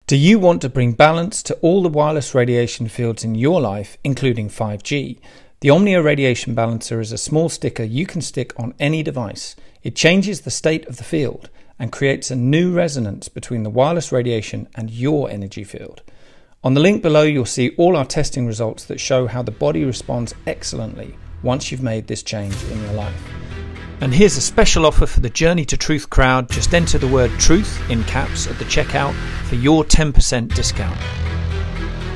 Do you want to bring balance to all the wireless radiation fields in your life, including 5G? The Omnia Radiation Balancer is a small sticker you can stick on any device. It changes the state of the field and creates a new resonance between the wireless radiation and your energy field. On the link below, you'll see all our testing results that show how the body responds excellently once you've made this change in your life. And here's a special offer for the Journey to Truth crowd. Just enter the word truth in caps at the checkout for your 10% discount.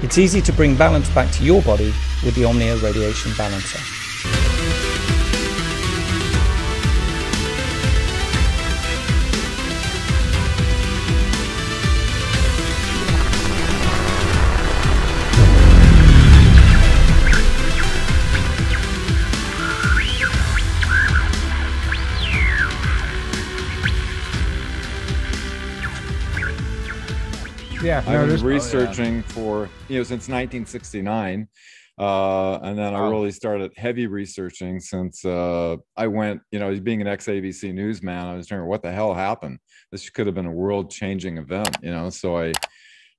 It's easy to bring balance back to your body with the Omnia Radiation Balancer. Yeah, I've been researching for, since 1969. And then I really started heavy researching since I went, being an ex-ABC newsman, I was wondering what the hell happened. This could have been a world-changing event, so I've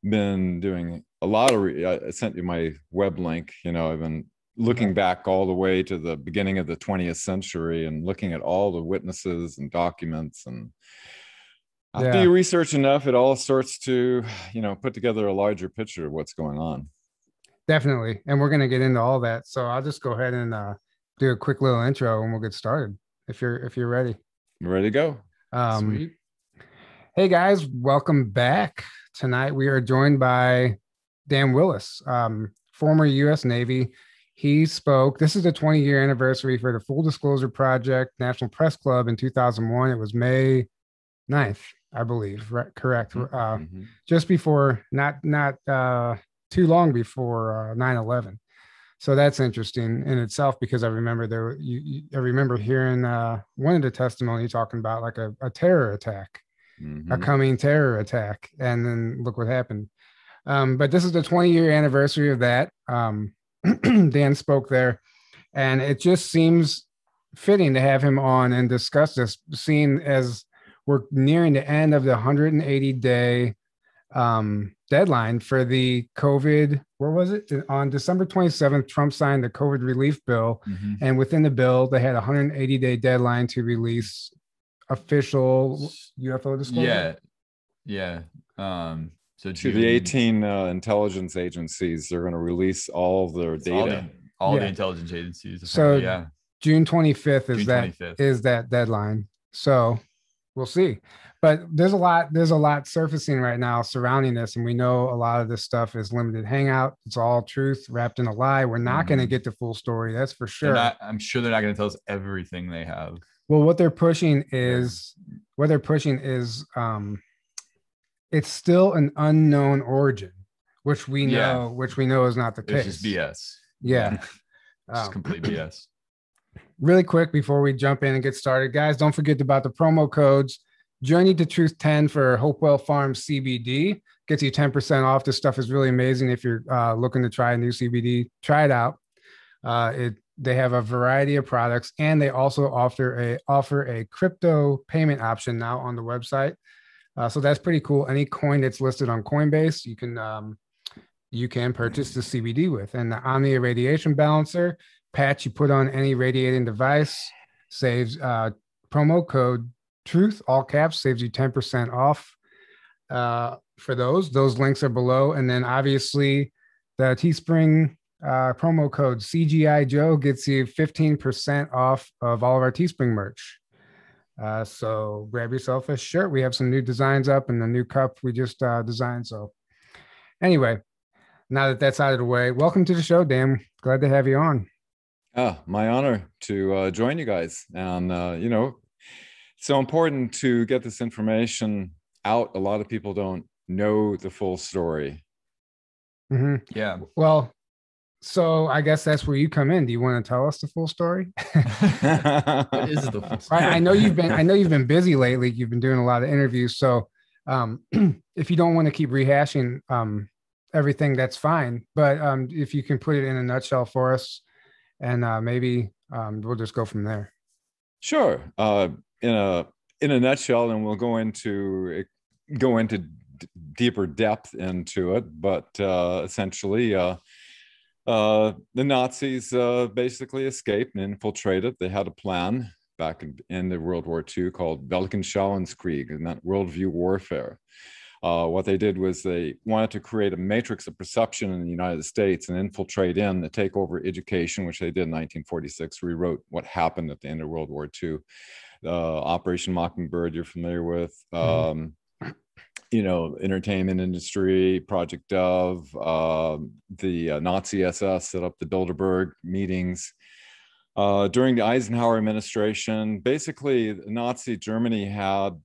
been doing a lot of, I sent you my web link, I've been looking back all the way to the beginning of the 20th century and looking at all the witnesses and documents. And after you research enough, it all starts to, put together a larger picture of what's going on. Definitely. And we're going to get into all that. So I'll just go ahead and do a quick little intro and we'll get started if you're ready. I'm ready to go. Sweet. Hey guys, welcome back. Tonight we are joined by Dan Willis, former U.S. Navy. He spoke. This is the 20-year anniversary for the Full Disclosure Project, National Press Club in 2001. It was May 9th, I believe. Right? Correct. Just before, not too long before 9/11. So that's interesting in itself because I remember I remember hearing one of the testimony talking about like a terror attack, a coming terror attack, and then look what happened. But this is the 20-year anniversary of that. Dan spoke there, and it just seems fitting to have him on and discuss this, seeing as we're nearing the end of the 180-day deadline for the COVID. Where was it? On December 27th, Trump signed the COVID relief bill. And within the bill, they had a 180-day deadline to release official UFO disclosure. Yeah. So to the 18 intelligence agencies, they're going to release all of their data. All the intelligence agencies. So June 25th is that deadline. So we'll see. But there's a lot surfacing right now surrounding this. And we know a lot of this stuff is limited hangout. It's all truth wrapped in a lie. We're not going to get the full story. That's for sure. I'm sure they're not going to tell us everything they have. Well, what they're pushing is it's still an unknown origin, which we know is not the case. It's just BS. Yeah. It's complete BS. Really quick before we jump in and get started, guys, don't forget about the promo codes. Journey to Truth 10 for Hopewell Farms CBD gets you 10% off. This stuff is really amazing. If you're looking to try a new CBD, try it out. They have a variety of products, and they also offer a crypto payment option now on the website. So that's pretty cool. Any coin that's listed on Coinbase, you can purchase the CBD with. And the Omnia Radiation Balancer patch you put on any radiating device saves promo code truth, all caps, saves you 10% off for those. Those links are below. And then obviously the Teespring promo code CGI Joe gets you 15% off of all of our Teespring merch. So grab yourself a shirt. We have some new designs up and the new cup we just designed. So anyway, now that that's out of the way, welcome to the show, Dan. Glad to have you on. My honor to join you guys. And, it's so important to get this information out. A lot of people don't know the full story. Yeah. Well, so I guess that's where you come in. Do you want to tell us the full story? What is the full story? I know you've been busy lately. You've been doing a lot of interviews. So if you don't want to keep rehashing everything, that's fine. But if you can put it in a nutshell for us, and maybe we'll just go from there. Sure. In a nutshell, and we'll go into deeper depth into it, but essentially, the Nazis basically escaped and infiltrated. They had a plan back in the World War II called Weltanschauungskrieg, and that worldview warfare. What they did was they wanted to create a matrix of perception in the United States and infiltrate in to take over education, which they did in 1946, rewrote what happened at the end of World War II. Operation Mockingbird, you're familiar with. You know, entertainment industry, Project Dove, the Nazi SS set up the Bilderberg meetings. During the Eisenhower administration, basically Nazi Germany had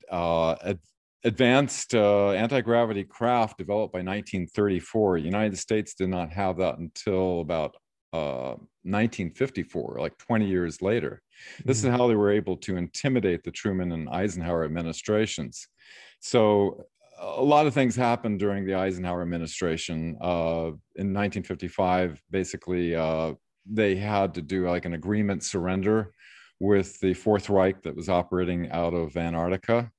advanced anti-gravity craft developed by 1934. The United States did not have that until about 1954, like 20 years later. This is how they were able to intimidate the Truman and Eisenhower administrations. So a lot of things happened during the Eisenhower administration. In 1955, basically, they had to do like an agreement surrender with the Fourth Reich that was operating out of Antarctica.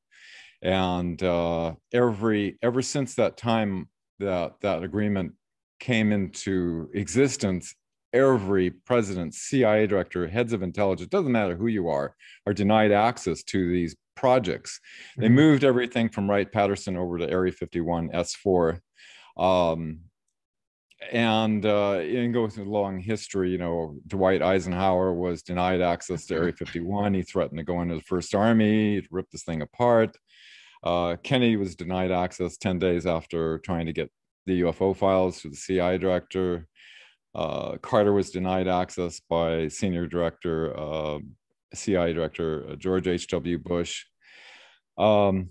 And ever since that time that agreement came into existence, every president, CIA director, heads of intelligence, doesn't matter who you are denied access to these projects. They moved everything from Wright-Patterson over to Area 51 S4. And go through a long history. You know, Dwight Eisenhower was denied access to Area 51. He threatened to go into the First Army, rip this thing apart. Kennedy was denied access 10 days after trying to get the UFO files to the CIA director. Carter was denied access by senior director, CIA director George H.W. Bush. In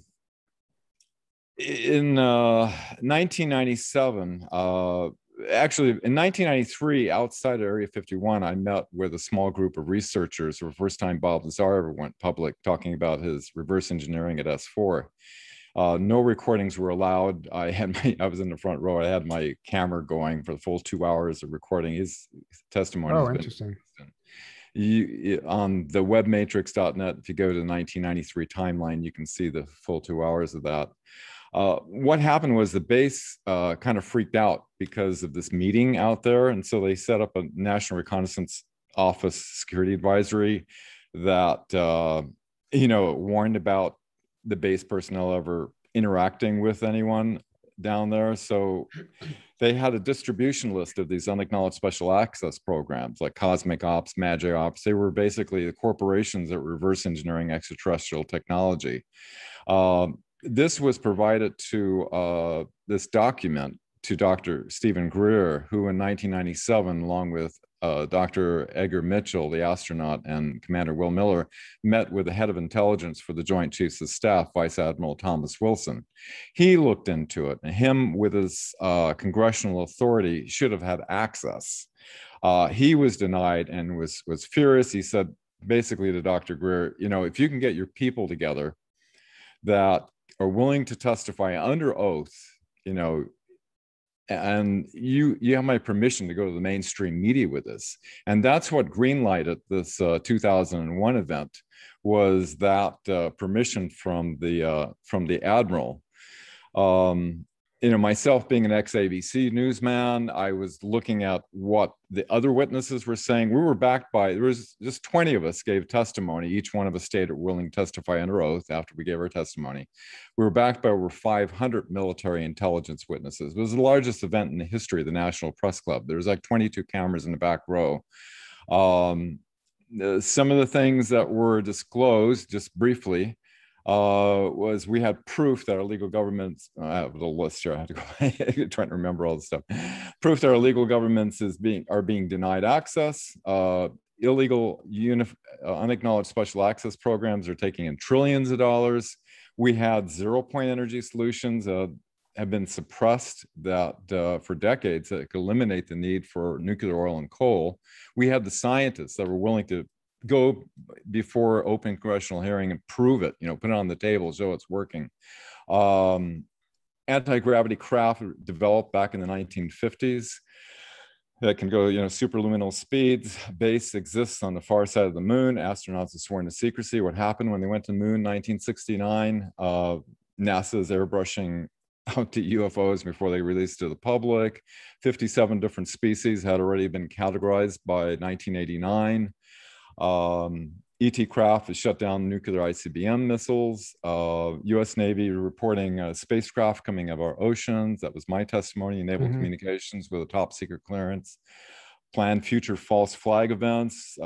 1997, actually in 1993, outside of Area 51, I met with a small group of researchers. For the first time Bob Lazar ever went public talking about his reverse engineering at S4. No recordings were allowed. I was in the front row. I had my camera going for the full 2 hours of recording. His testimony. Oh, interesting. On the webmatrix.net, if you go to the 1993 timeline, you can see the full 2 hours of that. What happened was the base kind of freaked out because of this meeting out there. And so they set up a National Reconnaissance Office security advisory that, warned about the base personnel ever interacting with anyone down there. So they had a distribution list of these unacknowledged special access programs like Cosmic Ops, Magic Ops. They were basically the corporations that were reverse engineering extraterrestrial technology. This was provided to this document to Dr. Stephen Greer, who in 1997, along with Dr. Edgar Mitchell, the astronaut, and Commander Will Miller, met with the head of intelligence for the Joint Chiefs of Staff, Vice Admiral Thomas Wilson. He looked into it, and him with his congressional authority should have had access. He was denied and was furious. He said basically to Dr. Greer, if you can get your people together that are willing to testify under oath, and you have my permission to go to the mainstream media with this. And that's what greenlighted this 2001 event, was that permission from the admiral. Myself being an ex-ABC newsman, I was looking at what the other witnesses were saying. We were backed by, there was just 20 of us gave testimony. Each one of us stated willing to testify under oath after we gave our testimony. We were backed by over 500 military intelligence witnesses. It was the largest event in the history of the National Press Club. There was like 22 cameras in the back row. Some of the things that were disclosed, just briefly, was we had proof that our legal governments, I have a little list here, I have to go trying to remember all the stuff. Proof that our legal governments are being denied access. Illegal unacknowledged special access programs are taking in trillions of dollars. We had 0-point energy solutions have been suppressed that for decades that could eliminate the need for nuclear oil and coal. We had the scientists that were willing to go before open congressional hearing and prove it, put it on the table, show it's working. Anti-gravity craft developed back in the 1950s that can go, superluminal speeds. Base exists on the far side of the moon. Astronauts are sworn to secrecy. What happened when they went to the moon in 1969? NASA is airbrushing out to UFOs before they released to the public. 57 different species had already been categorized by 1989. ET craft has shut down nuclear ICBM missiles. U.S. Navy reporting spacecraft coming out of our oceans. That was my testimony. Enabled communications with a top secret clearance. Planned future false flag events. They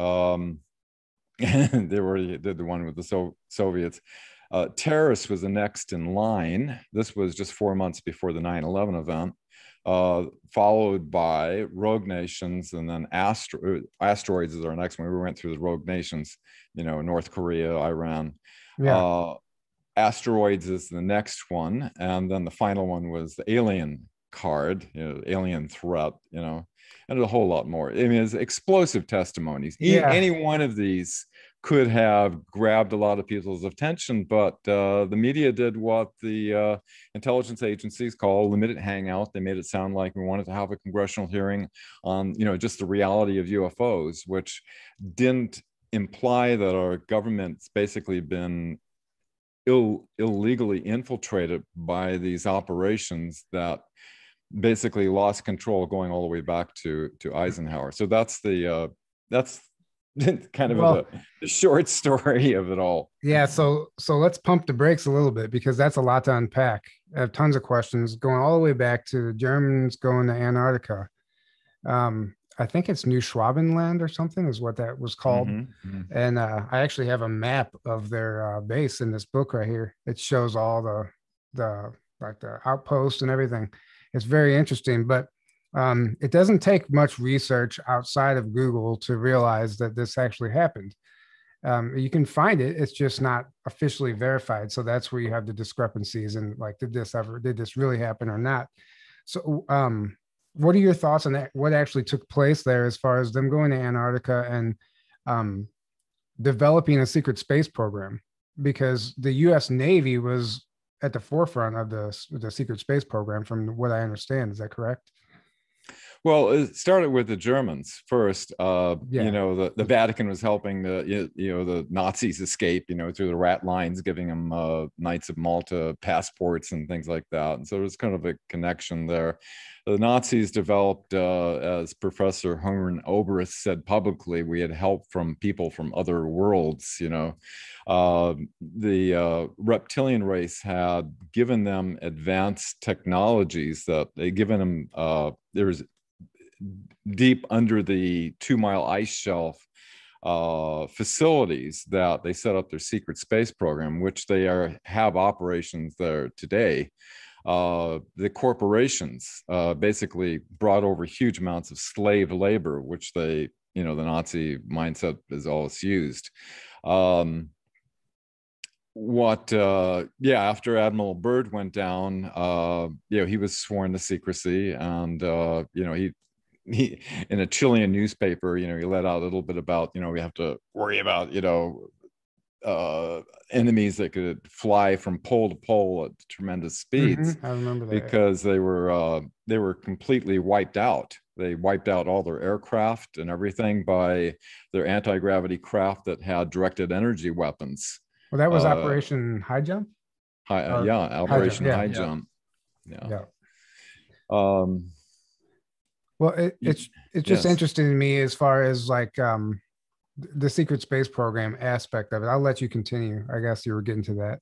already did the one with the Soviets. Terrorists was the next in line. This was just 4 months before the 9/11 event. Followed by rogue nations, and then asteroids is our next one. We went through the rogue nations, North Korea, Iran. Yeah. Asteroids is the next one, and then the final one was the alien card, alien threat, and a whole lot more. I mean, it's explosive testimonies. Yeah. Any one of these could have grabbed a lot of people's attention, but the media did what the intelligence agencies call limited hangout. They made it sound like we wanted to have a congressional hearing on, just the reality of UFOs, which didn't imply that our government's basically been illegally infiltrated by these operations that basically lost control going all the way back to Eisenhower. So that's kind of the short story of it all. Yeah, so let's pump the brakes a little bit, because that's a lot to unpack. I have tons of questions going all the way back to the Germans going to Antarctica. I think it's New Schwabenland or something is what that was called. And I actually have a map of their base in this book right here. It shows all the outposts and everything. It's very interesting, but it doesn't take much research outside of Google to realize that this actually happened. You can find it. It's just not officially verified. So that's where you have the discrepancies and did this really happen or not? So what are your thoughts on that? What actually took place there as far as them going to Antarctica and developing a secret space program? Because the U.S. Navy was at the forefront of the secret space program, from what I understand. Is that correct? Well, it started with the Germans first. The Vatican was helping the Nazis escape, through the rat lines, giving them Knights of Malta passports and things like that. And so there was kind of a connection there. The Nazis developed, as Professor Hermann Oberth said publicly, we had help from people from other worlds. The reptilian race had given them advanced technologies that they given them. There was deep under the 2-mile ice shelf facilities that they set up their secret space program, which they have operations there today. The corporations basically brought over huge amounts of slave labor, which the Nazi mindset is always used. After Admiral Byrd went down, he was sworn to secrecy, and he in a Chilean newspaper, he let out a little bit about, we have to worry about, enemies that could fly from pole to pole at tremendous speeds. I remember that, because they were completely wiped out. They wiped out all their aircraft and everything by their anti-gravity craft that had directed energy weapons. Well, that was Operation High Jump. Operation High Jump. Yeah. Well, it's just interesting to me as far as the secret space program aspect of it. I'll let you continue. I guess you were getting to that.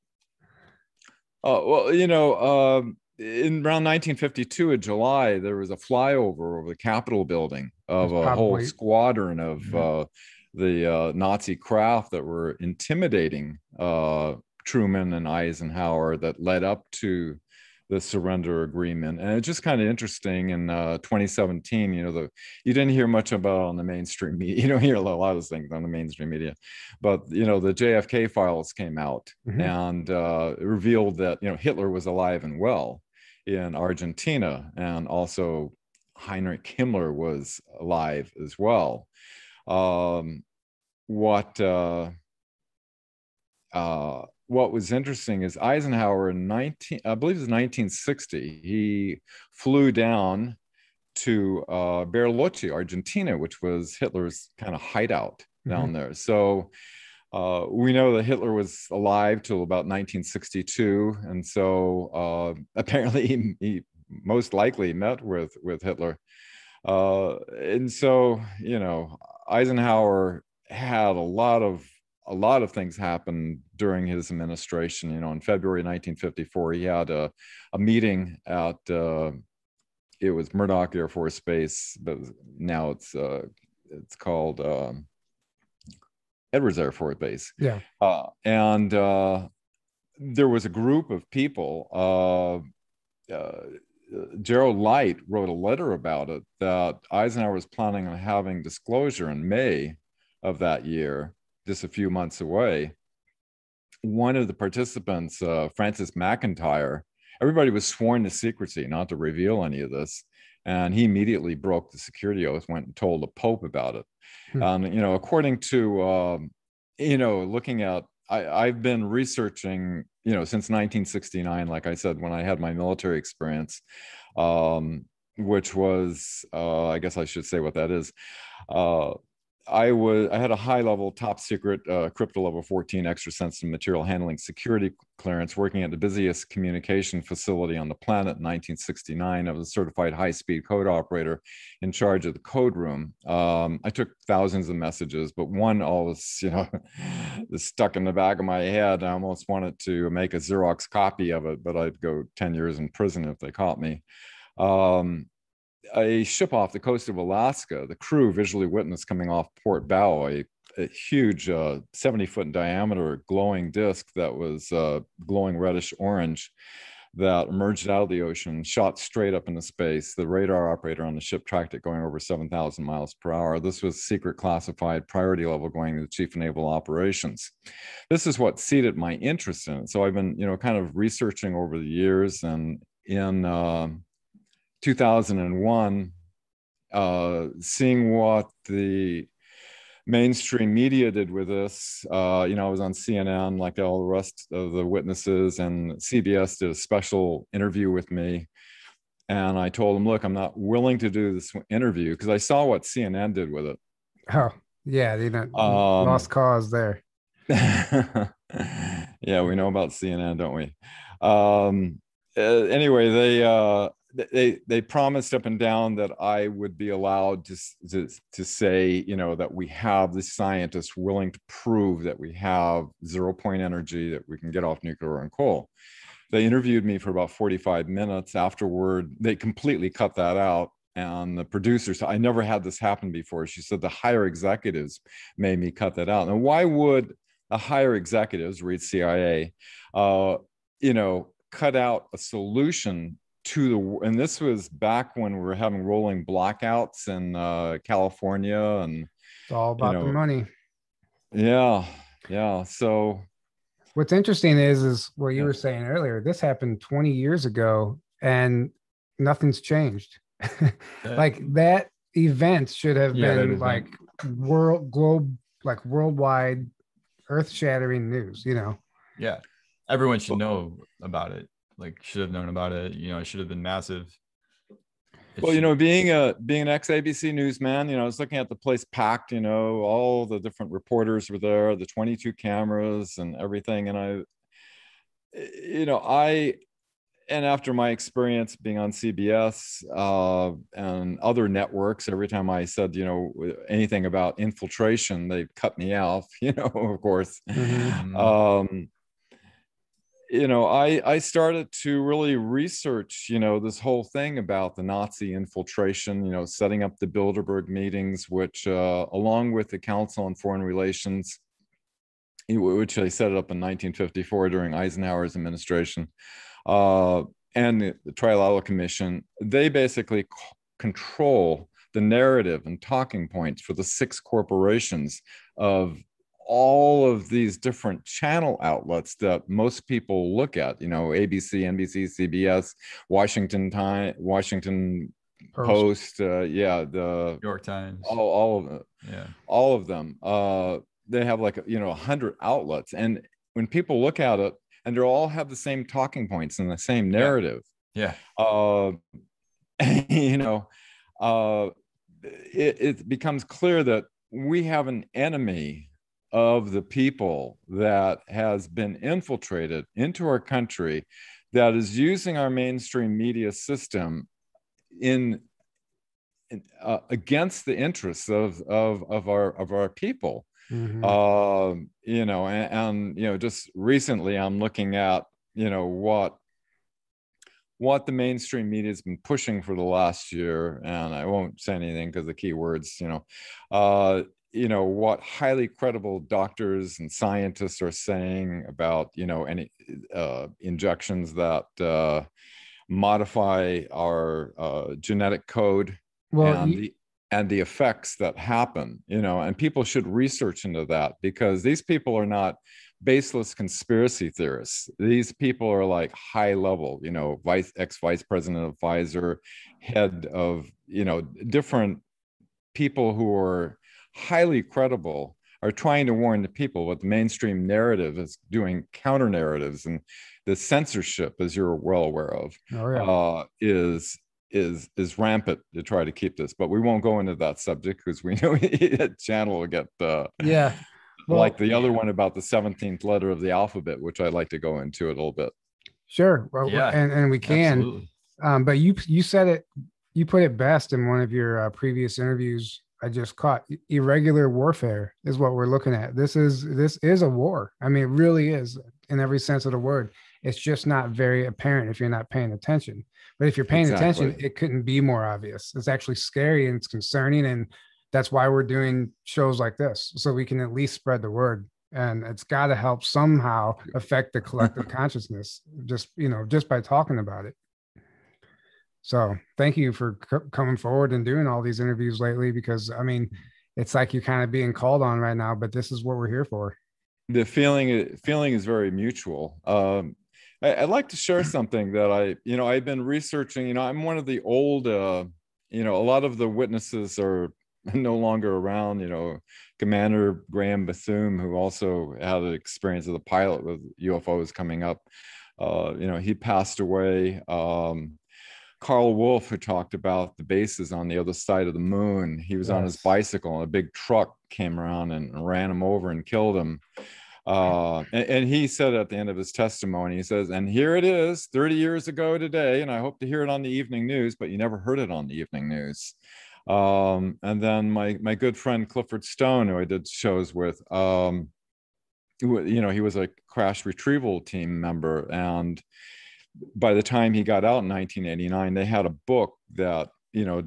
In around 1952 in July, there was a flyover over the Capitol building of a whole squadron of the Nazi craft that were intimidating Truman and Eisenhower, that led up to the surrender agreement. And it's just kind of interesting. In 2017, you didn't hear much about it on the mainstream media. You don't hear a lot of things on the mainstream media, but the JFK files came out and it revealed that Hitler was alive and well in Argentina, and also Heinrich Himmler was alive as well. What was interesting is Eisenhower in I believe it was 1960, he flew down to Bariloche, Argentina, which was Hitler's kind of hideout down there. So We know that Hitler was alive till about 1962, and so apparently he most likely met with Hitler. And so, you know, Eisenhower had a lot of things happen during his administration. You know, in February 1954, he had a meeting at it was Murdoch Air Force Base, but now it's called Edwards Air Force Base. Yeah, and there was a group of people. Gerald Light wrote a letter about it, that Eisenhower was planning on having disclosure in May of that year, just a few months away. One of the participants, Francis McIntyre, everybody was sworn to secrecy, not to reveal any of this. And he immediately broke the security oath, went and told the Pope about it. And, you know, according to, you know, looking at, I've been researching, you know, since 1969, like I said, when I had my military experience, which was, I guess I should say what that is. I had a high level, top secret, crypto level 14 extra sensitive material handling security clearance, working at the busiest communication facility on the planet in 1969. I was a certified high-speed code operator in charge of the code room. I took thousands of messages, but one always, you know, is stuck in the back of my head. I almost wanted to make a Xerox copy of it, but I'd go 10 years in prison if they caught me. A ship off the coast of Alaska, the crew visually witnessed coming off port bow a huge 70-foot in diameter glowing disc that was glowing reddish orange that emerged out of the ocean, shot straight up into space. The radar operator on the ship tracked it going over 7,000 miles per hour. This was secret classified priority level going to the chief of naval operations. This is what seeded my interest in it. So I've been, you know, kind of researching over the years, and in 2001, seeing what the mainstream media did with this, you know, I was on CNN like all the rest of the witnesses, and CBS did a special interview with me. And I told them, look, I'm not willing to do this interview because I saw what CNN did with it. Oh, yeah, they lost cause there. Yeah, we know about CNN, don't we? Anyway, they promised up and down that I would be allowed to say, you know, that we have the scientists willing to prove that we have 0 point energy, that we can get off nuclear and coal. They interviewed me for about 45 minutes. Afterward, they completely cut that out. And the producer said, I never had this happen before. She said the higher executives made me cut that out. And why would the higher executives, read CIA, you know, cut out a solution to the, and this was back when we were having rolling blackouts in California, and it's all about the money. Yeah. So what's interesting is what you were saying earlier. This happened 20 years ago, and nothing's changed. Like that event should have been like worldwide, earth-shattering news. You know. Yeah, everyone should know about it. Like, should have known about it. You know, it should have been massive. Well, you know, being an ex-ABC newsman, you know, I was looking at the place packed, you know, all the different reporters were there, the 22 cameras and everything. And and after my experience being on CBS and other networks, every time I said, you know, anything about infiltration, they cut me off, you know, of course. Mm-hmm. You know, I started to really research, you know, this whole thing about the Nazi infiltration, you know, setting up the Bilderberg meetings, which along with the Council on Foreign Relations, which they set it up in 1954 during Eisenhower's administration, and the Trilateral Commission, they basically control the narrative and talking points for the 6 corporations of all of these different channel outlets that most people look at, you know, ABC, NBC, CBS, Washington Post, the New York Times, all of them. Yeah, all of them. They have like, you know, 100 outlets, and when people look at it, and they all have the same talking points and the same narrative. Yeah. You know, it becomes clear that we have an enemy of the people that has been infiltrated into our country, that is using our mainstream media system against the interests of our people. Mm-hmm. Just recently I'm looking at what the mainstream media has been pushing for the last year, and I won't say anything because the keywords, what highly credible doctors and scientists are saying about any injections that modify our genetic code, Well, and the effects that happen, and people should research into that, because these people are not baseless conspiracy theorists. These people are like high level, ex-vice president of Pfizer, head of, different people who are highly credible, are trying to warn the people what the mainstream narrative is doing. Counter narratives and the censorship, as you're well aware of, is rampant to try to keep this. But we won't go into that subject because we know that channel will get like the other one about the 17th letter of the alphabet, which I'd like to go into a little bit. Sure. Well, yeah, and we can. But you said it, you put it best in one of your previous interviews I just caught. Irregular warfare is what we're looking at. This is a war. I mean, it really is, in every sense of the word. It's just not very apparent if you're not paying attention. But if you're paying attention, it couldn't be more obvious. It's actually scary and it's concerning. And that's why we're doing shows like this, so we can at least spread the word. And it's got to help somehow affect the collective consciousness, just by talking about it. So thank you for coming forward and doing all these interviews lately, because I mean, it's like you're kind of being called on right now, but this is what we're here for. The feeling is very mutual. I'd like to share something that I've been researching. I'm one of the old, a lot of the witnesses are no longer around. Commander Graham Bethune, who also had an experience as a pilot with UFOs coming up, he passed away. Carl Wolf, who talked about the bases on the other side of the moon, he was on his bicycle and a big truck came around and ran him over and killed him. And he said at the end of his testimony, he says, and here it is 30 years ago today, and I hope to hear it on the evening news, but you never heard it on the evening news. And then my good friend Clifford Stone, who I did shows with, he was a crash retrieval team member, and by the time he got out in 1989, they had a book that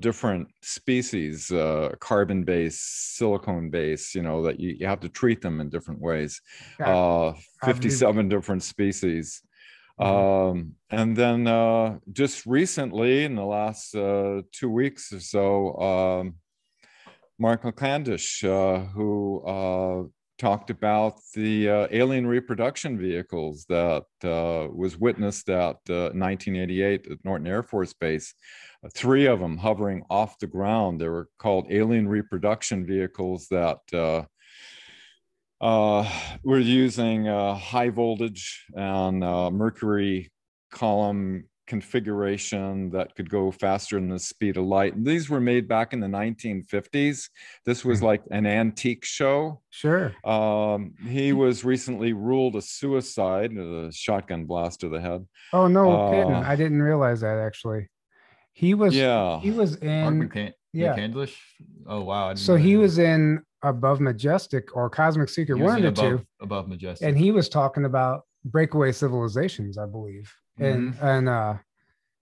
different species, carbon-based, silicone-based, that you have to treat them in different ways. 57 different species. And then just recently, in the last 2 weeks or so, Mark McClandish, who talked about the alien reproduction vehicles that was witnessed at 1988 at Norton Air Force Base. 3 of them hovering off the ground. They were called alien reproduction vehicles that were using high voltage and mercury column configuration that could go faster than the speed of light. And these were made back in the 1950s. This was like an antique show. Sure. He was recently ruled a suicide, a shotgun blast to the head. Oh, no kidding. I didn't realize that, actually. He was in McCandlish. Oh wow. So he was in Above Majestic or Cosmic Secret, one of the two. Above Majestic. And he was talking about breakaway civilizations, I believe. And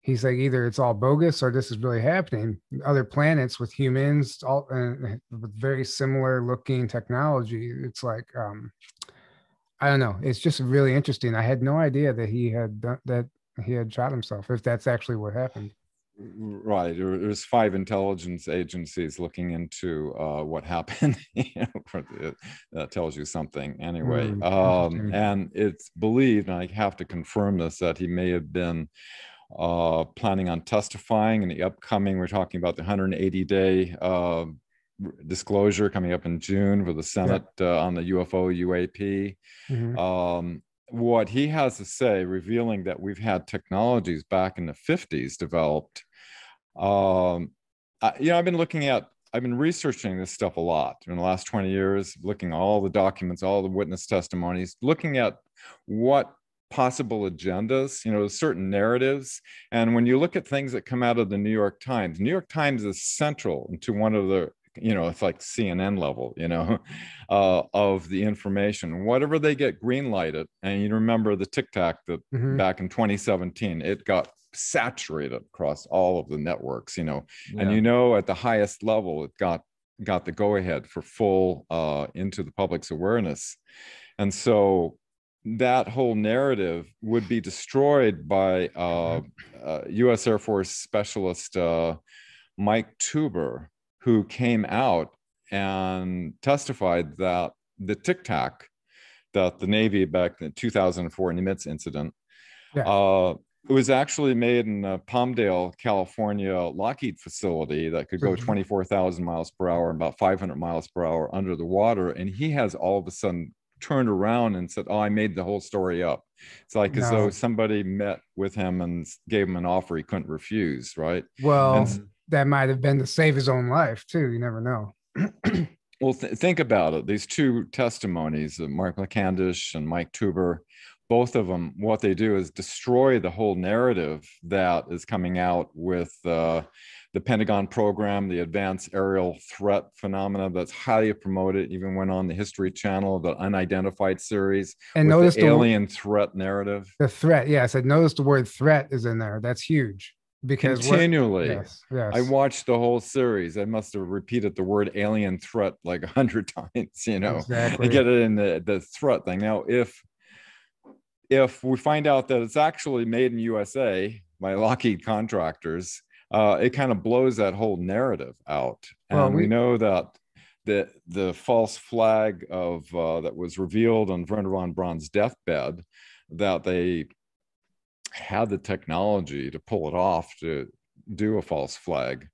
he's like, either it's all bogus or this is really happening. Other planets with humans, all with very similar looking technology. It's like I don't know. It's just really interesting. I had no idea that he had shot himself, if that's actually what happened. Right. There's 5 intelligence agencies looking into what happened. That tells you something anyway. And it's believed, and I have to confirm this, that he may have been planning on testifying in the upcoming, we're talking about the 180-day disclosure coming up in June for the Senate on the UFO UAP. What he has to say, revealing that we've had technologies back in the 50s developed. I've been looking at I've been researching this stuff a lot in the last 20 years, looking at all the documents, all the witness testimonies, looking at what possible agendas, certain narratives. And when you look at things that come out of the New York Times is central to one of the, it's like CNN level, of the information, whatever they get green lighted. And you remember the Tic Tac that back in 2017, it got saturated across all of the networks, and at the highest level, it got the go ahead for full into the public's awareness. And so that whole narrative would be destroyed by U.S. Air Force specialist Mike Tuber, who came out and testified that the Tic Tac that the Navy back in the 2004 Nimitz incident, it was actually made in a Palmdale, California Lockheed facility that could go 24,000 miles per hour, about 500 miles per hour under the water. And he has all of a sudden turned around and said, "Oh, I made the whole story up." It's like as though somebody met with him and gave him an offer he couldn't refuse, right? Well, that might have been to save his own life too. You never know. Well, think about it. These two testimonies, Mark McCandish and Mike Tuber, both of them, what they do is destroy the whole narrative that is coming out with the Pentagon program, the advanced aerial threat phenomena that's highly promoted, even went on the History Channel, the Unidentified series, and notice the alien threat narrative. The threat, yes. I noticed the word threat is in there. That's huge. Because continually, yes. I watched the whole series. I must have repeated the word alien threat like 100 times, exactly. to get it in the threat thing. Now, if we find out that it's actually made in USA by Lockheed contractors, it kind of blows that whole narrative out. And we know that the false flag of that was revealed on Wernher von Braun's deathbed, that they had the technology to pull it off to do a false flag.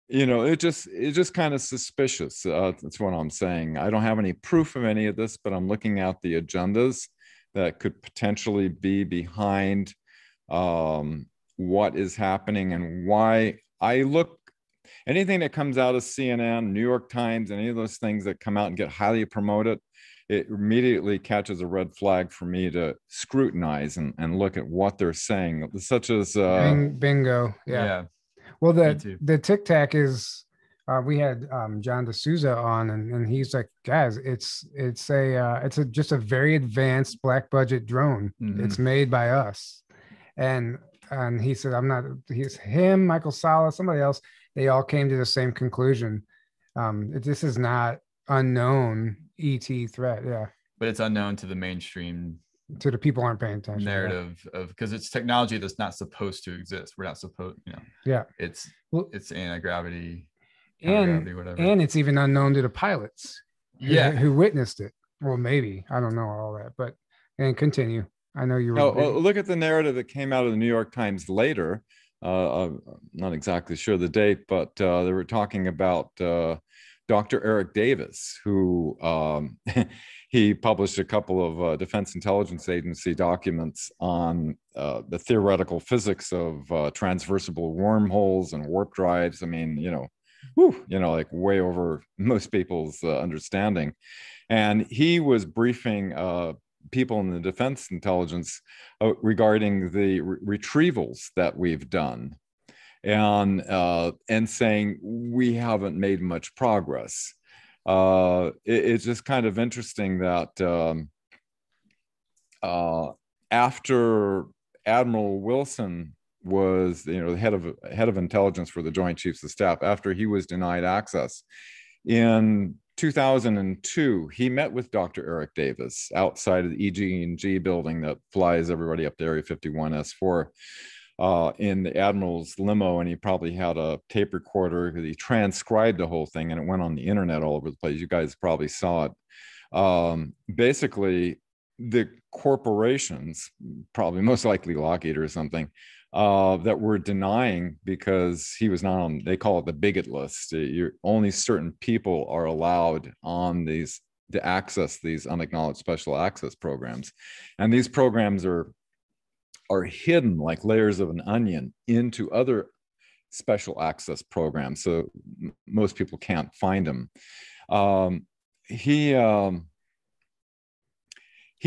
It just kind of suspicious. That's what I'm saying. I don't have any proof of any of this, but I'm looking at the agendas that could potentially be behind what is happening, and why I look anything that comes out of CNN, New York Times, any of those things that come out and get highly promoted, it immediately catches a red flag for me to scrutinize and look at what they're saying, such as bingo. Yeah. Well, the Tic Tac is we had John D'Souza on, and he's like, guys, it's just a very advanced black budget drone. It's made by us. And he said, he's him, Michael Sala, somebody else, they all came to the same conclusion. This is not unknown ET threat. Yeah. But it's unknown to the mainstream, to the people aren't paying attention narrative of, because it's technology that's not supposed to exist. We're not supposed, it's anti-gravity, whatever. And it's even unknown to the pilots who witnessed it. Well, maybe, I don't know all that, and continue. I know you were look at the narrative that came out of the New York Times later. I'm not exactly sure the date, but they were talking about Dr. Eric Davis, who he published a couple of Defense Intelligence Agency documents on the theoretical physics of transversible wormholes and warp drives. I mean, like way over most people's understanding. And he was briefing people in the defense intelligence regarding the retrievals that we've done, and saying we haven't made much progress. It's just kind of interesting that after Admiral Wilson was, the head of intelligence for the Joint Chiefs of Staff, after he was denied access in 2002, he met with Dr. Eric Davis outside of the EG&G building that flies everybody up to Area 51S4 in the Admiral's limo, and he probably had a tape recorder because he transcribed the whole thing, and it went on the internet all over the place. You guys probably saw it. Basically, the corporations, probably most likely Lockheed or something, that were denying because he was not on, they call it the bigot list. Only certain people are allowed on these to access these unacknowledged special access programs. And these programs are hidden like layers of an onion into other special access program, so most people can't find him. He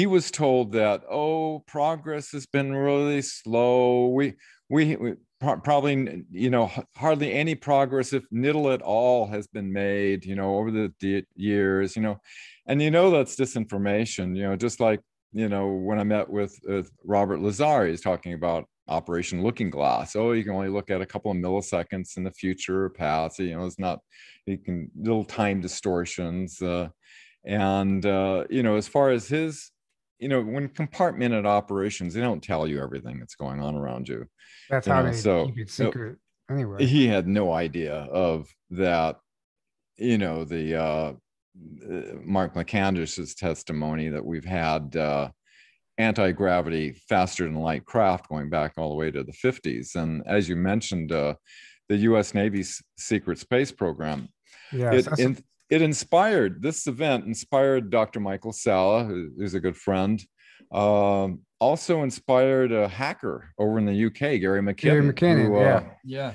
was told that, oh, progress has been really slow. We probably, you know, hardly any progress, if nittle at all, has been made, you know, over the years, you know, and you know that's disinformation. You know, just like, you know, when I met with Robert Lazar, he's talking about Operation Looking Glass. Oh, you can only look at a couple of milliseconds in the future or past. You know, it's not, you can, little time distortions, and you know, as far as his, you know, when compartmented operations, they don't tell you everything that's going on around you. That's you how know, they so keep it secret anyway. He had no idea of that. You know, the Mark McCandless's testimony that we've had anti-gravity faster than light craft going back all the way to the 50s. And as you mentioned, the US Navy's secret space program, yes, it inspired, this event inspired Dr. Michael Salla, who's a good friend, also inspired a hacker over in the UK, Gary McKinnon, who,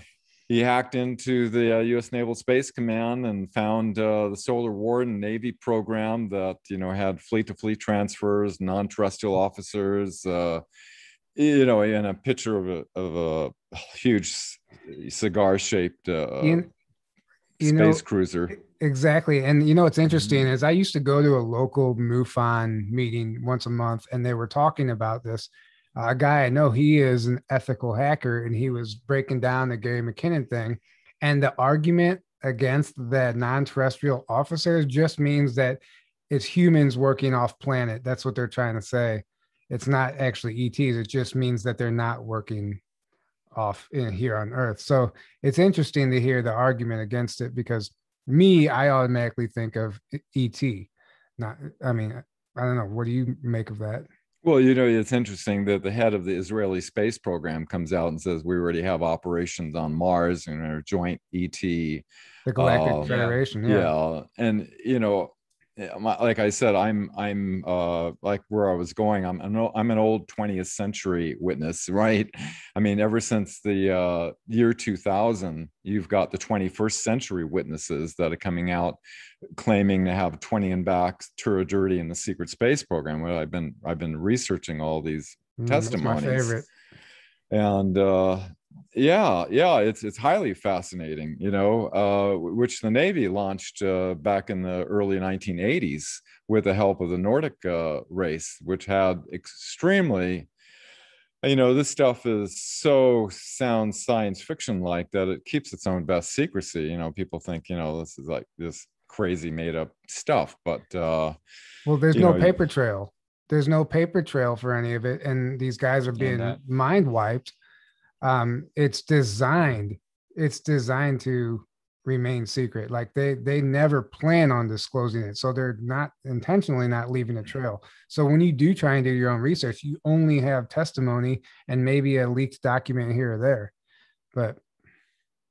he hacked into the U.S. Naval Space Command and found the Solar Warden Navy program that, you know, had fleet-to-fleet transfers, non-terrestrial officers, you know, and a picture of a huge cigar-shaped space cruiser. Exactly. And you know what's interesting is I used to go to a local MUFON meeting once a month, and they were talking about this. A guy I know, he is an ethical hacker, and he was breaking down the Gary McKinnon thing. And the argument against the non-terrestrial officers just means that it's humans working off planet. That's what they're trying to say. It's not actually ETs. It just means that they're not working off here on Earth. So it's interesting to hear the argument against it, because I automatically think of ET. Not, I mean, I don't know. What do you make of that? Well, you know, it's interesting that the head of the Israeli space program comes out and says we already have operations on Mars and our joint ET. The Galactic Federation. Yeah. And, you know, like I said, I'm like where I was going. I'm an old 20th century witness, right? I mean, ever since the year 2000, you've got the 21st century witnesses that are coming out claiming to have 20 and back Turagurdi in the secret space program. Well, I've been researching all these testimonies. That's my favorite. And it's highly fascinating, you know, which the Navy launched back in the early 1980s with the help of the Nordic race, which had extremely, you know, this stuff is sounds science fiction like that it keeps its own best secrecy. You know, people think, you know, this is like this crazy made up stuff, but well, there's no paper trail. There's no paper trail for any of it, and these guys are being mind wiped. It's designed to remain secret. Like they never plan on disclosing it, so they're not intentionally not leaving a trail. So when you do try and do your own research, you only have testimony and maybe a leaked document here or there. But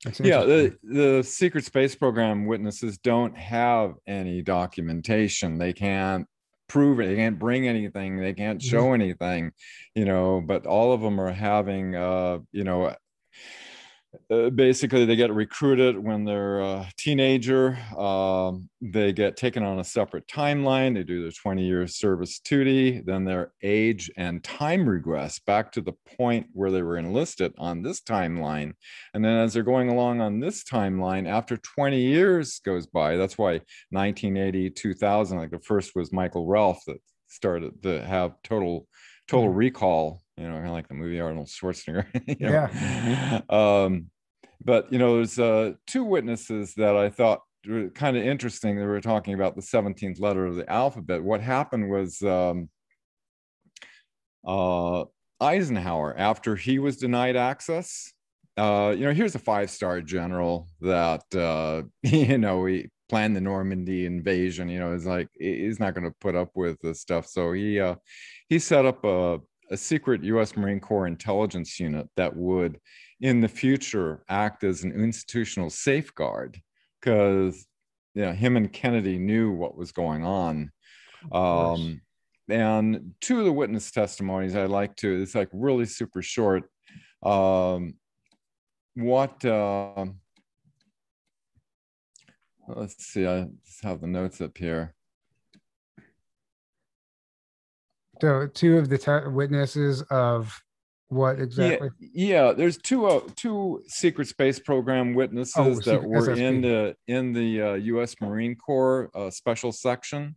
the secret space program witnesses don't have any documentation. They can't prove it, they can't bring anything, they can't show anything, you know, but all of them are having you know, basically they get recruited when they're a teenager, they get taken on a separate timeline, they do their 20-year service duty, then their age and time regress back to the point where they were enlisted on this timeline, and then as they're going along on this timeline, after 20 years goes by, that's why 1980, 2000, like the first was Michael Ralph that started to have total recall, you know, kind of like the movie Arnold Schwarzenegger. But, you know, there's two witnesses that I thought were kind of interesting. They were talking about the 17th letter of the alphabet. What happened was Eisenhower, after he was denied access, you know, here's a 5-star general that, you know, he planned the Normandy invasion, you know, is like, he's not going to put up with this stuff. So he set up a secret U.S. Marine Corps intelligence unit that would, in the future, act as an institutional safeguard, because, you know, him and Kennedy knew what was going on. And two of the witness testimonies I'd like to, it's like really super short. let's see, I just have the notes up here. So two of the witnesses of what exactly? Yeah, there's two secret space program witnesses that were SSP. in the U.S. Marine Corps special section.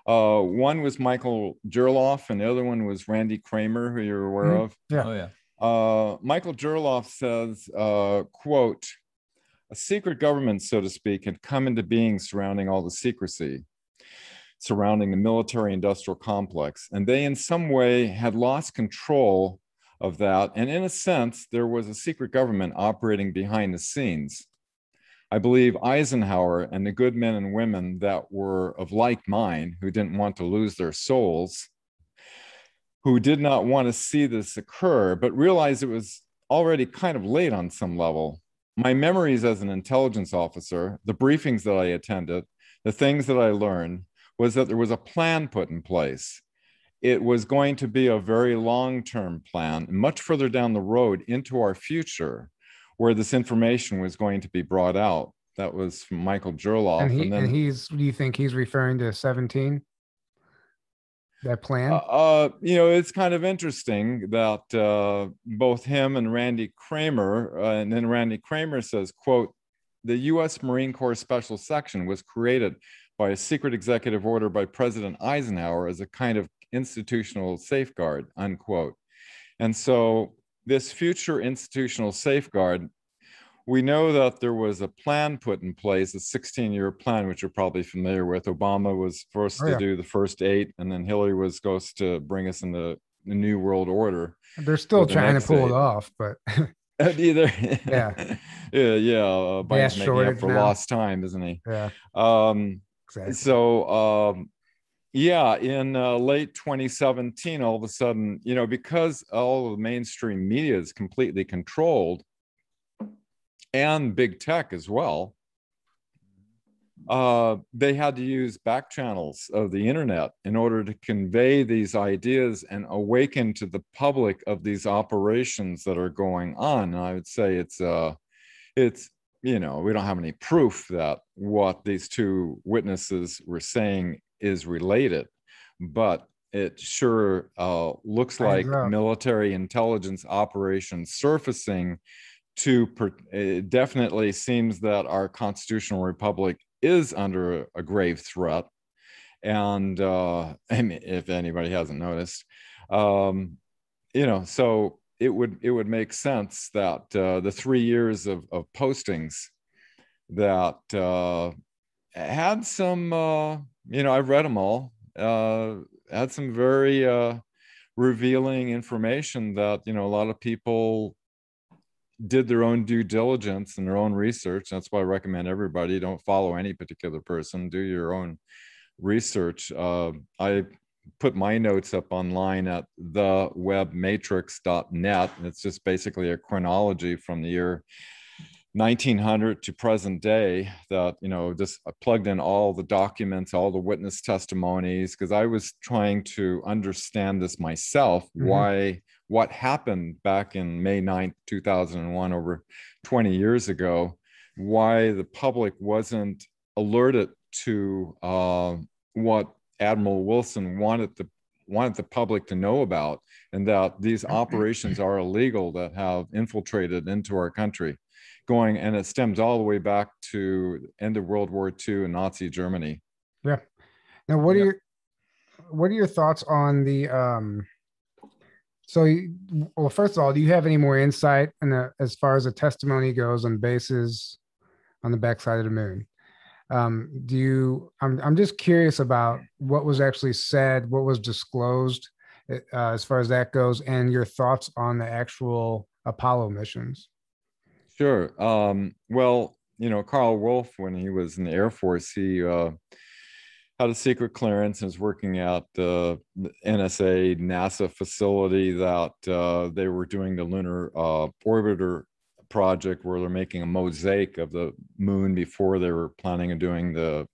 One was Michael Gerloff, and the other one was Randy Kramer, who you're aware of. Yeah. Oh, yeah. Michael Gerloff says, quote, a secret government, so to speak, had come into being surrounding all the secrecy surrounding the military-industrial complex, and they in some way had lost control of that. And in a sense, there was a secret government operating behind the scenes. I believe Eisenhower and the good men and women that were of like mind, who didn't want to lose their souls, who did not want to see this occur, but realized it was already kind of late on some level. My memories as an intelligence officer, the briefings that I attended, the things that I learned, was that there was a plan put in place. It was going to be a very long-term plan, much further down the road into our future, where this information was going to be brought out. That was from Michael Gerloff. And do you think he's referring to 17? That plan? It's kind of interesting that both him and Randy Kramer, and then Randy Kramer says, quote, the U.S. Marine Corps Special Section was created by a secret executive order by President Eisenhower as a kind of institutional safeguard, unquote. And so this future institutional safeguard, we know that there was a plan put in place, a 16-year plan, which you're probably familiar with. Obama was first to do the first 8, and then Hillary was supposed to bring us in the new world order. They're still trying to pull it off, but either yeah. Biden's making up for lost time, isn't he? Yeah. Exactly. So in late 2017, all of a sudden, because all of the mainstream media is completely controlled, and big tech as well, they had to use back channels of the internet in order to convey these ideas and awaken to the public of these operations that are going on. And I would say it's we don't have any proof that what these two witnesses were saying is related, but it sure looks like military intelligence operations surfacing. It definitely seems that our constitutional republic is under a grave threat. And if anybody hasn't noticed, so it would make sense that the 3 years of postings that had some, I've read them all, had some very revealing information that, a lot of people did their own due diligence and their own research. That's why I recommend everybody don't follow any particular person, do your own research. I put my notes up online at thewebmatrix.net. It's just basically a chronology from the year 1900 to present day that, just plugged in all the documents, all the witness testimonies, because I was trying to understand this myself, what happened back in May 9th, 2001, over 20 years ago, why the public wasn't alerted to what Admiral Wilson wanted the public to know about, and that these operations are illegal that have infiltrated into our country, and it stems all the way back to end of World War II and Nazi Germany. Yeah. Now, what are your thoughts on the first of all, do you have any more insight as far as the testimony goes on bases on the backside of the moon? I'm just curious about what was actually said, what was disclosed as far as that goes, and your thoughts on the actual Apollo missions. Sure. Well, Carl Wolf, when he was in the Air Force, he had a secret clearance and was working at the NSA, NASA facility that they were doing the lunar orbiter project, where they're making a mosaic of the moon before they were planning on doing the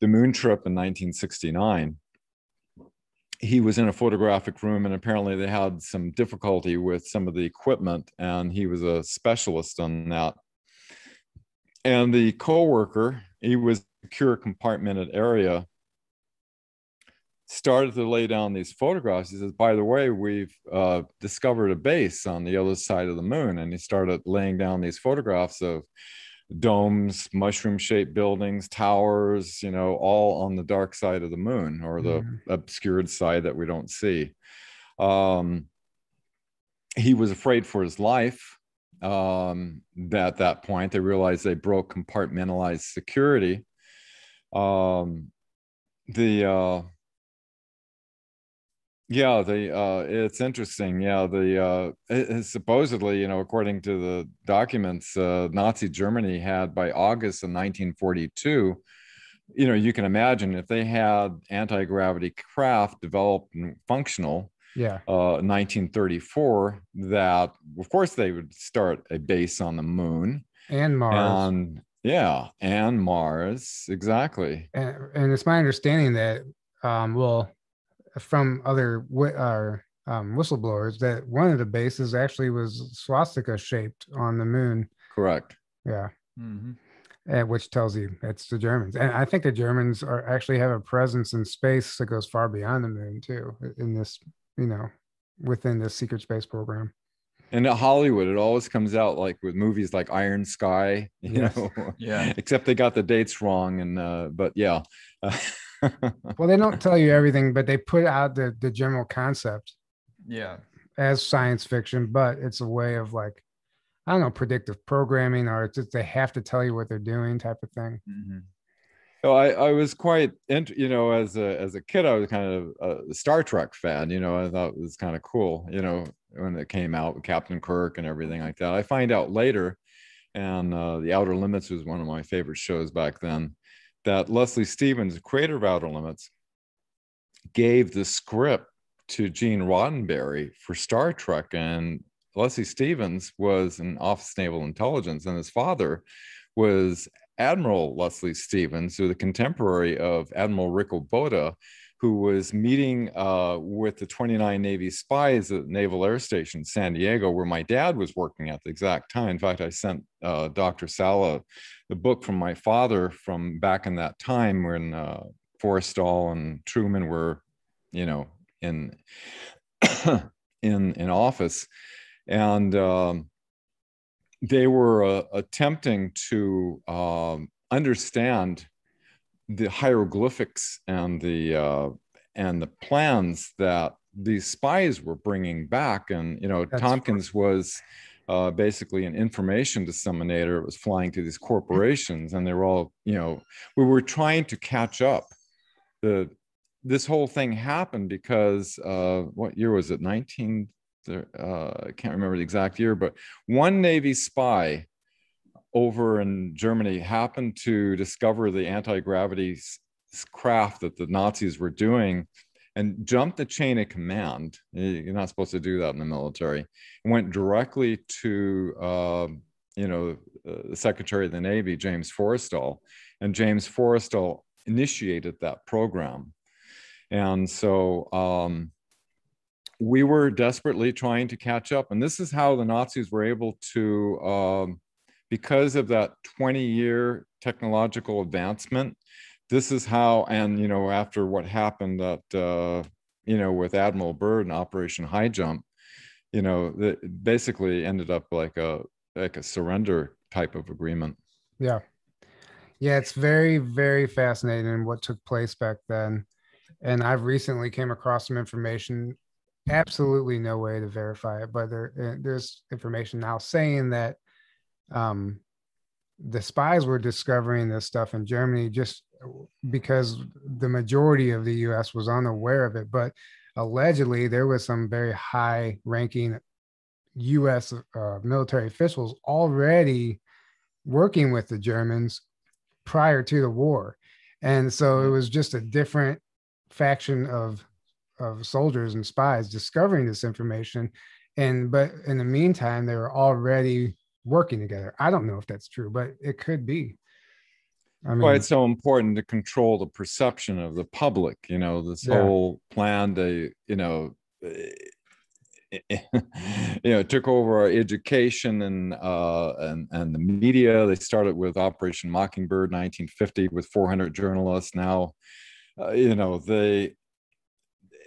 moon trip in 1969. he was in a photographic room, and apparently they had some difficulty with some of the equipment, and he was a specialist on that. And the coworker, he was a secure compartmented area, started to lay down these photographs. He says, by the way, we've discovered a base on the other side of the moon. And he started laying down these photographs of domes, mushroom-shaped buildings, towers, you know, all on the dark side of the moon, or the obscured side that we don't see. He was afraid for his life. At that point, they realized they broke compartmentalized security. It's interesting. Supposedly, you know, according to the documents, Nazi Germany had, by August of 1942, you know, you can imagine if they had anti-gravity craft developed and functional, 1934, that of course they would start a base on the moon and Mars. And Mars, exactly. And it's my understanding that, from other whistleblowers, that one of the bases actually was swastika shaped on the moon. Correct. Yeah. Which tells you it's the Germans. And I think the Germans actually have a presence in space that goes far beyond the moon too, in this, you know, within the secret space program. And at Hollywood, it always comes out like with movies like Iron Sky, you know, except they got the dates wrong. And, but yeah. Well, they don't tell you everything, but they put out the general concept as science fiction, but it's a way of, like, I don't know, predictive programming, or it's just they have to tell you what they're doing type of thing. So I was quite, you know, as a kid, I was kind of a Star Trek fan. You know, I thought it was kind of cool, you know, when it came out with Captain Kirk and everything like that. I find out later, and The Outer Limits was one of my favorite shows back then, that Leslie Stevens, the creator of Outer Limits, gave the script to Gene Roddenberry for Star Trek. And Leslie Stevens was in Office of Naval Intelligence, and his father was Admiral Leslie Stevens, who was a contemporary of Admiral Rick Obota, who was meeting with the 29 Navy spies at Naval Air Station San Diego, where my dad was working at the exact time. In fact, I sent Dr. Sala the book from my father from back in that time when Forrestal and Truman were, you know, in office. And they were attempting to understand the hieroglyphics and the plans that these spies were bringing back. And, you know, Tompkins was basically an information disseminator. It was flying to these corporations, and they were all, you know, we were trying to catch up. This whole thing happened because what year was it? I can't remember the exact year, but one Navy spy over in Germany happened to discover the anti-gravity craft that the Nazis were doing, and jumped the chain of command. You're not supposed to do that in the military. Went directly to, you know, the Secretary of the Navy, James Forrestal, and James Forrestal initiated that program. And so we were desperately trying to catch up. And this is how the Nazis were able to, because of that 20-year technological advancement, this is how, and, you know, after what happened at, you know, with Admiral Byrd and Operation High Jump, you know, it basically ended up like a surrender type of agreement. Yeah. Yeah, it's very, very fascinating what took place back then. And I've recently came across some information, absolutely no way to verify it, but there's information now saying that the spies were discovering this stuff in Germany just because the majority of the US was unaware of it. But allegedly there was some very high ranking US military officials already working with the Germans prior to the war. And so it was just a different faction of soldiers and spies discovering this information. But in the meantime, they were already working together. I don't know if that's true, but it could be. I mean, why it's so important to control the perception of the public. You know, this whole plan to, took over our education and the media. They started with Operation Mockingbird, 1950, with 400 journalists. Now,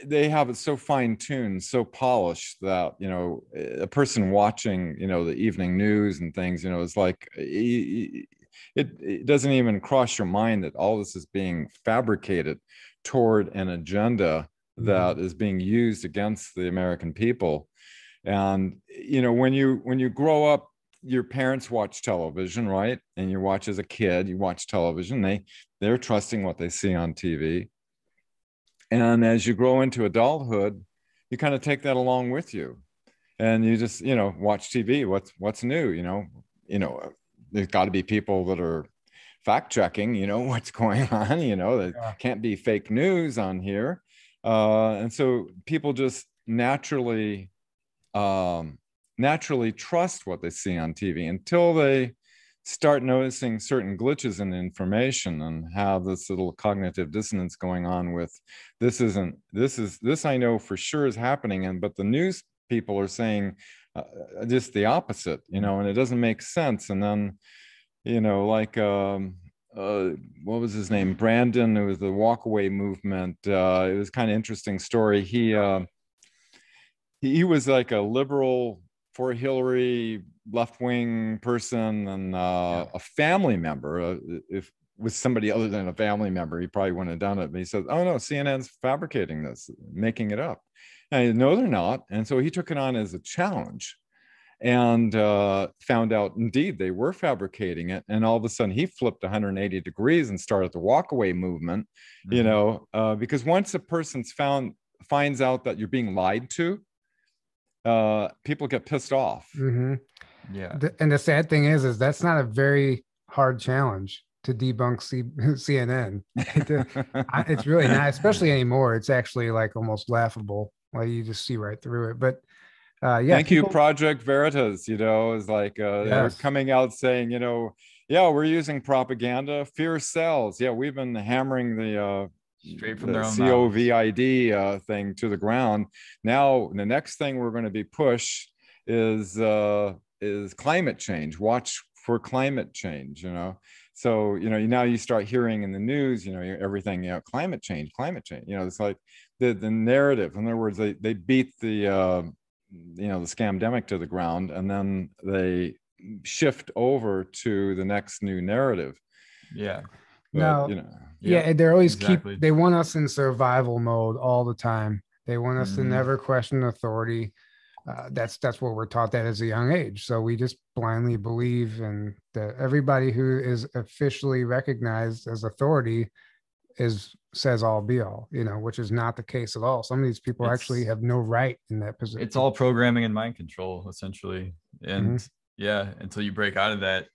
they have it so fine-tuned, so polished that, a person watching, the evening news and things, it's like it doesn't even cross your mind that all this is being fabricated toward an agenda that is being used against the American people. And, when you grow up, your parents watch television, right? And you watch as a kid, you watch television, they're trusting what they see on TV. And as you grow into adulthood, you kind of take that along with you, and you just, watch TV. What's new? There's got to be people that are fact checking, what's going on. There can't be fake news on here, and so people just naturally trust what they see on TV until they start noticing certain glitches in the information and have this little cognitive dissonance going on with this I know for sure is happening, but the news people are saying just the opposite, and it doesn't make sense. And then, like what was his name, Brandon, it was the walkaway movement. It was kind of interesting story. He was like a liberal for Hillary, left-wing person, and a family member. If with somebody other than a family member, he probably wouldn't have done it. But he said, "Oh no, CNN's fabricating this, making it up." And no, they're not. And so he took it on as a challenge, and found out indeed they were fabricating it. And all of a sudden, he flipped 180 degrees and started the walkaway movement. Because once a person finds out that you're being lied to, people get pissed off. And the sad thing is that's not a very hard challenge to debunk CNN. It's really not, especially anymore. It's actually like almost laughable. Like you just see right through it. But thank you, Project Veritas. Is like they're coming out saying, we're using propaganda, fear sells. We've been hammering the straight from their own COVID thing to the ground. Now the next thing we're going to be pushed is climate change. Watch for climate change. So now you start hearing in the news, everything, climate change. It's like the narrative. In other words, they beat the the scamdemic to the ground, and then they shift over to the next new narrative. And they're always they want us in survival mode all the time. They want us to never question authority. That's what we're taught that as a young age. So we just blindly believe in that everybody who is officially recognized as authority says all be all, which is not the case at all. Some of these people actually have no right in that position. It's all programming and mind control, essentially. And until you break out of that,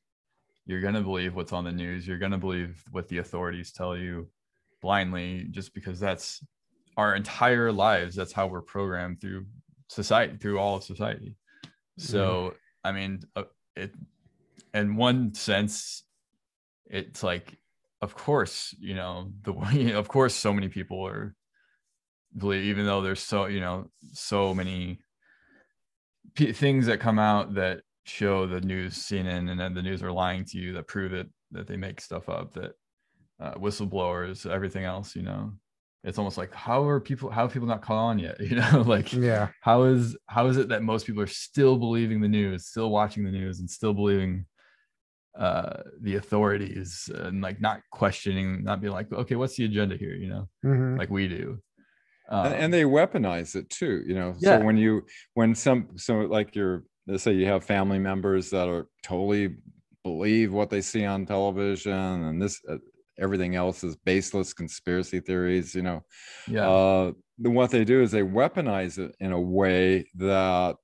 you're going to believe what's on the news. You're going to believe what the authorities tell you blindly, just because that's our entire lives. That's how we're programmed through society, through all of society. So, I mean, in one sense, it's like, of course, of course, so many people believe, even though there's so many things that come out that show the news, CNN and then the news are lying to you, that prove it, that they make stuff up, that whistleblowers, everything else, it's almost like, how have people not caught on yet? How is it that most people are still believing the news, still watching the news, and still believing the authorities, and like not questioning, not being like, okay, what's the agenda here, like we do. And they weaponize it too, So let's say you have family members that are totally believe what they see on television, and this everything else is baseless conspiracy theories. What they do is they weaponize it in a way that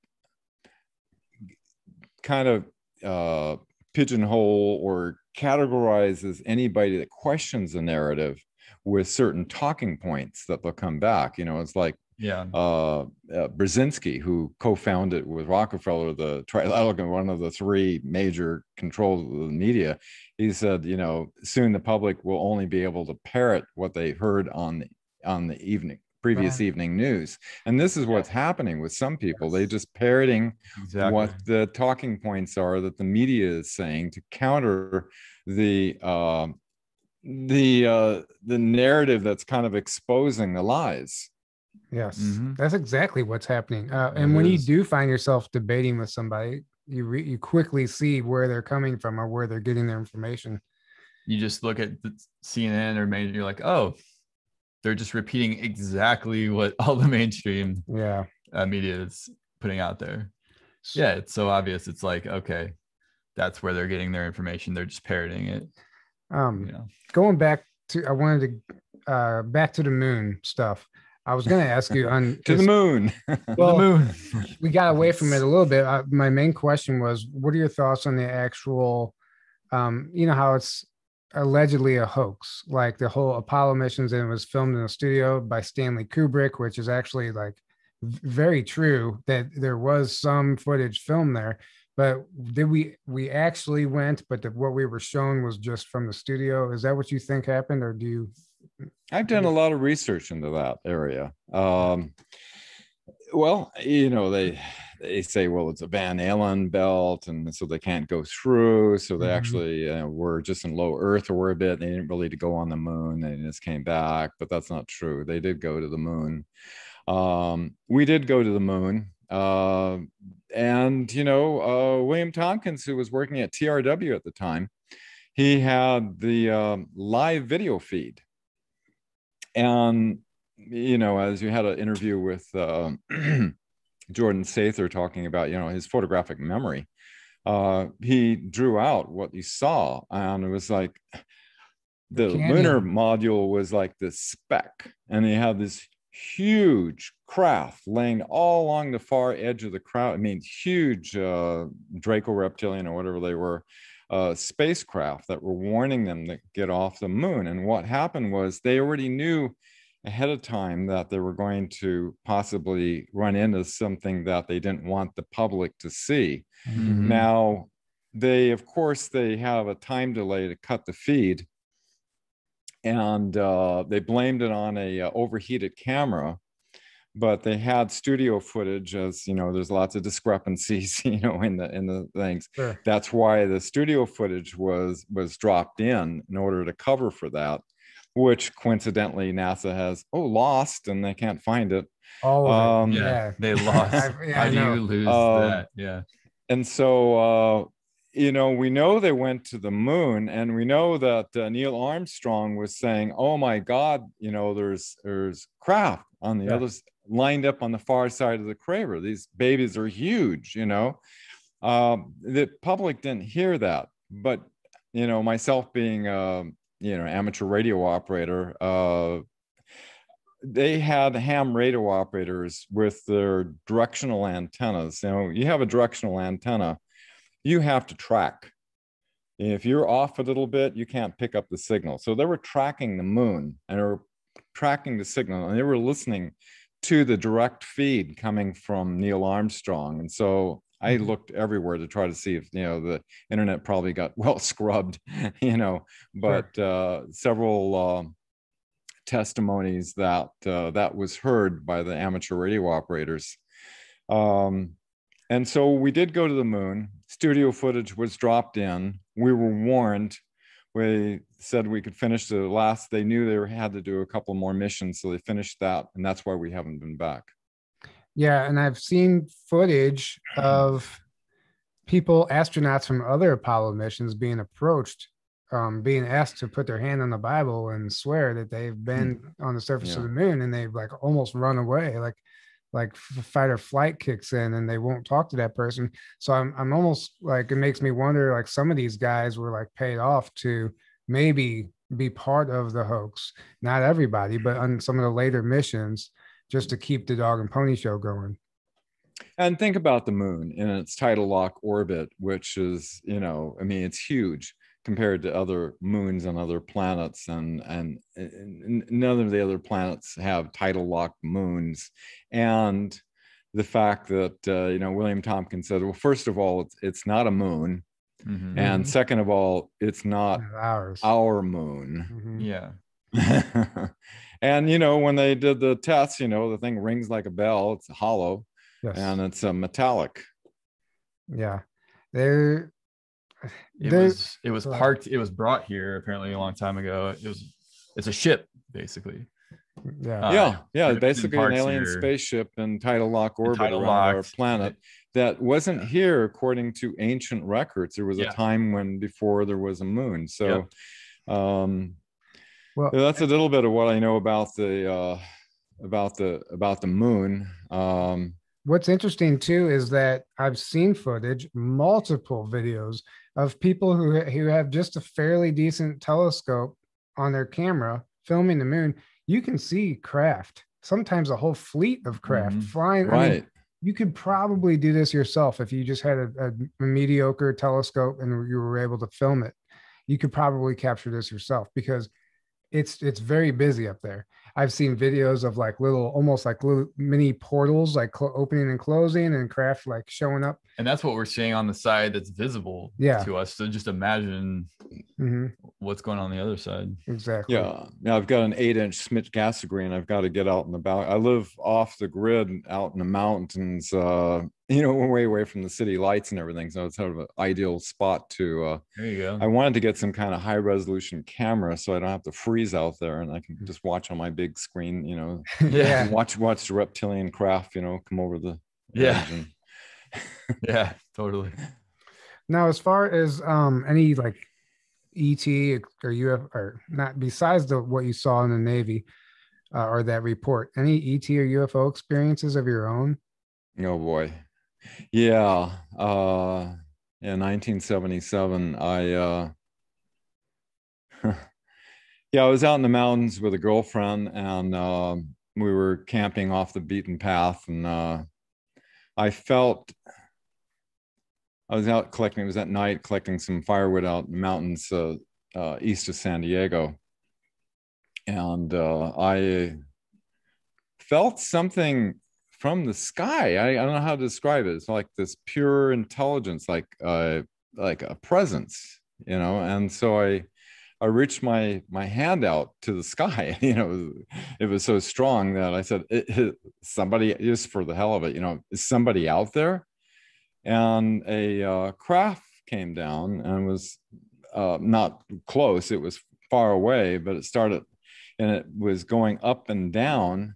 kind of pigeonhole or categorizes anybody that questions the narrative with certain talking points that they'll come back. It's like, Yeah. Brzezinski, who co-founded with Rockefeller the trilateral, one of the three major controls of the media. He said, you know, soon the public will only be able to parrot what they heard on the previous evening news. And this is what's happening with some people. They just parroting what the talking points are that the media is saying to counter the narrative that's kind of exposing the lies. Yes, that's exactly what's happening. And when you do find yourself debating with somebody, you quickly see where they're coming from or where they're getting their information. You just look at the CNN or major, you're like, oh, they're just repeating exactly what all the mainstream media is putting out there. Yeah, it's so obvious. It's like, okay, that's where they're getting their information. They're just parroting it. Going back to, I wanted to back to the moon stuff. I was going to ask you on to the moon. Well, the moon. We got away from it a little bit. My main question was, what are your thoughts on the actual, you know, how it's allegedly a hoax, like the whole Apollo missions, and it was filmed in a studio by Stanley Kubrick, which is actually like very true that there was some footage filmed there. But did we actually went, but what we were shown was just from the studio? Is that what you think happened, or do you? I've done a lot of research into that area. Well, you know, they say, well, it's a Van Allen belt, and so they can't go through. So they actually were just in low Earth orbit. They didn't really go on the moon. They just came back, but that's not true. They did go to the moon. We did go to the moon. And, you know, William Tompkins, who was working at TRW at the time, he had the live video feed. And, you know, as you had an interview with Jordan Sather talking about, you know, his photographic memory, he drew out what he saw. And it was like the lunar module was like this speck. And he had this huge craft laying all along the far edge of the crowd. I mean, huge Draco reptilian or whatever they were, spacecraft that were warning them to get off the moon. And what happened was they already knew ahead of time that they were going to possibly run into something that they didn't want the public to see. Now, of course, they have a time delay to cut the feed. And they blamed it on a overheated camera, but they had studio footage. As you know, there's lots of discrepancies, you know, in the things. Sure. That's why the studio footage was dropped in order to cover for that, which coincidentally NASA has lost, and they can't find it. They lost. How do you lose that? Yeah. And so you know, we know they went to the moon, and we know that Neil Armstrong was saying, oh my God, you know, there's craft on the other, lined up on the far side of the crater. These babies are huge, you know. The public didn't hear that, but, you know, myself being, you know, amateur radio operator, they had ham radio operators with their directional antennas. You know, you have a directional antenna, you have to track. If you're off a little bit, you can't pick up the signal. So they were tracking the moon, and they were tracking the signal, and they were listening to the direct feed coming from Neil Armstrong. And so I looked everywhere to try to see if, you know, the internet probably got well scrubbed, you know, but several testimonies that that was heard by the amateur radio operators. And so we did go to the moon. Studio footage was dropped in. We were warned. We said we could finish the last. They knew they had to do a couple more missions, so they finished that, and that's why we haven't been back. Yeah, and I've seen footage of people, astronauts from other Apollo missions, being approached, being asked to put their hand on the Bible and swear that they've been on the surface of the moon, and they've like almost run away, like fight or flight kicks in, and they won't talk to that person. So I'm almost like, it makes me wonder, like some of these guys were like paid off to maybe be part of the hoax. Not everybody, but on some of the later missions, just to keep the dog and pony show going. And think about the moon in its tidal lock orbit, which is, you know, I mean, it's huge. compared to other moons and other planets, and none of the other planets have tidal lock moons. And the fact that William Tompkins said, well, first of all, it's not a moon, and second of all, it's not our moon. Yeah. And when they did the tests, the thing rings like a bell. It's hollow. Yes. And it's a metallic. Yeah. It was parked. It was brought here apparently a long time ago. It's a ship, basically. Yeah. Basically an alien spaceship in tidal lock orbit around our planet that wasn't here according to ancient records. There was a time when before there was a moon. So well, that's a little bit of what I know about the moon. What's interesting too is that I've seen footage, multiple videos of people who have just a fairly decent telescope on their camera filming the moon. You can see craft, sometimes a whole fleet of craft flying. Right. I mean, you could probably do this yourself if you just had a mediocre telescope and you were able to film it. You could probably capture this yourself because it's very busy up there. I've seen videos of almost like little mini portals, like opening and closing, and craft like showing up. And that's what we're seeing on the side that's visible to us. So just imagine what's going on the other side. Exactly. Yeah. I've got an 8-inch Smith gas degree, I've got to get out and about. I live off the grid out in the mountains, way away from the city lights and everything. So it's sort of an ideal spot to, there you go. I wanted to get some kind of high resolution camera so I don't have to freeze out there and I can just watch on my big screen, watch the reptilian craft, come over the edge and... Yeah, totally. Now, as far as any like ET or UFO, or not, besides what you saw in the Navy or that report, any ET or UFO experiences of your own? Oh boy. Yeah. In 1977, I I was out in the mountains with a girlfriend, and we were camping off the beaten path, and I was out collecting, it was at night, collecting some firewood out in the mountains east of San Diego. And I felt something from the sky. I don't know how to describe it. It's like this pure intelligence, like a presence, and so I reached my hand out to the sky. It was so strong that I said, somebody, just for the hell of it, is somebody out there? And a craft came down and was not close. It was far away, but it started, and it was going up and down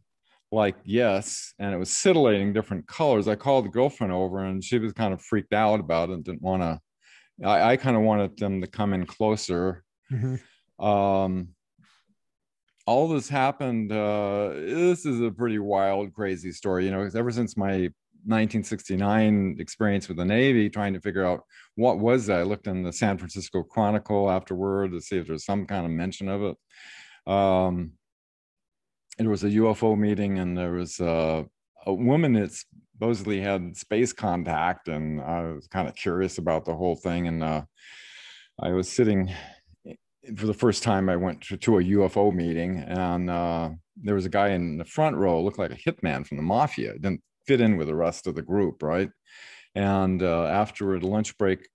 like yes, and it was scintillating different colors. I called the girlfriend over, and she was kind of freaked out about it. Didn't want to. I kind of wanted them to come in closer. All this happened. This is a pretty wild, crazy story. Ever since my 1969 experience with the Navy, trying to figure out what was that. I looked in the San Francisco Chronicle afterward to see if there's some kind of mention of it. It was a UFO meeting, and there was a woman that supposedly had space contact, and I was kind of curious about the whole thing. And I was sitting, for the first time I went to a UFO meeting, and there was a guy in the front row, looked like a hitman from the mafia. Didn't fit in with the rest of the group, right? And after a lunch break,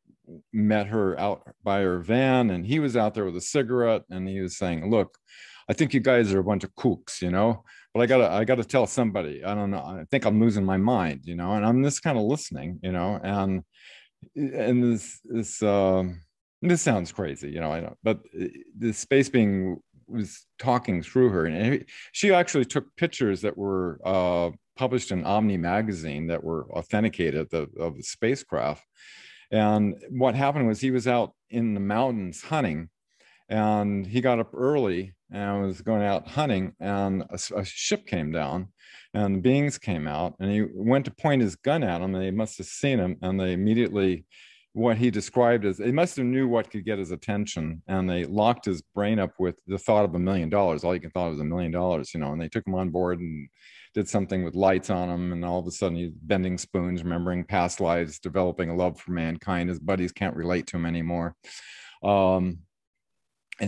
met her out by her van, and he was out there with a cigarette, and he was saying, look, I think you guys are a bunch of kooks, but I gotta tell somebody. I don't know, I think I'm losing my mind, and I'm just kind of listening, and this sounds crazy, I know, but the space being was talking through her, and she actually took pictures that were published in Omni magazine that were authenticated of the spacecraft. And what happened was he was out in the mountains hunting, and he got up early and was going out hunting, and a ship came down, and the beings came out, and he went to point his gun at them, and they must have seen him, and they immediately, what he described as, they must have knew what could get his attention, and they locked his brain up with the thought of $1 million. All he could thought was $1 million, and they took him on board and did something with lights on him, and all of a sudden he's bending spoons, remembering past lives, developing a love for mankind. His buddies can't relate to him anymore. And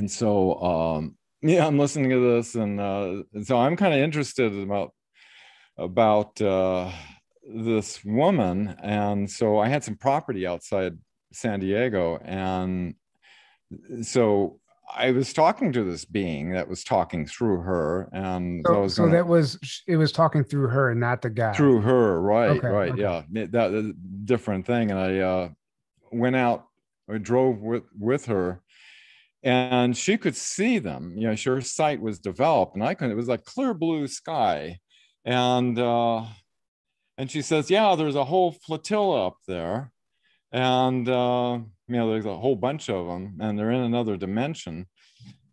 so, yeah, I'm listening to this, and so I'm kind of interested about this woman. And so I had some property outside San Diego, and so I was talking to this being that was talking through her, and so I was So going it was talking through her and not the guy. through her, right, Okay, right, okay. yeah, that different thing. And I went out, I drove with her, and she could see them. You know, her sight was developed, and I couldn't. It was like clear blue sky, and she says, "Yeah, there's a whole flotilla up there, and you know, there's a whole bunch of them, and they're in another dimension."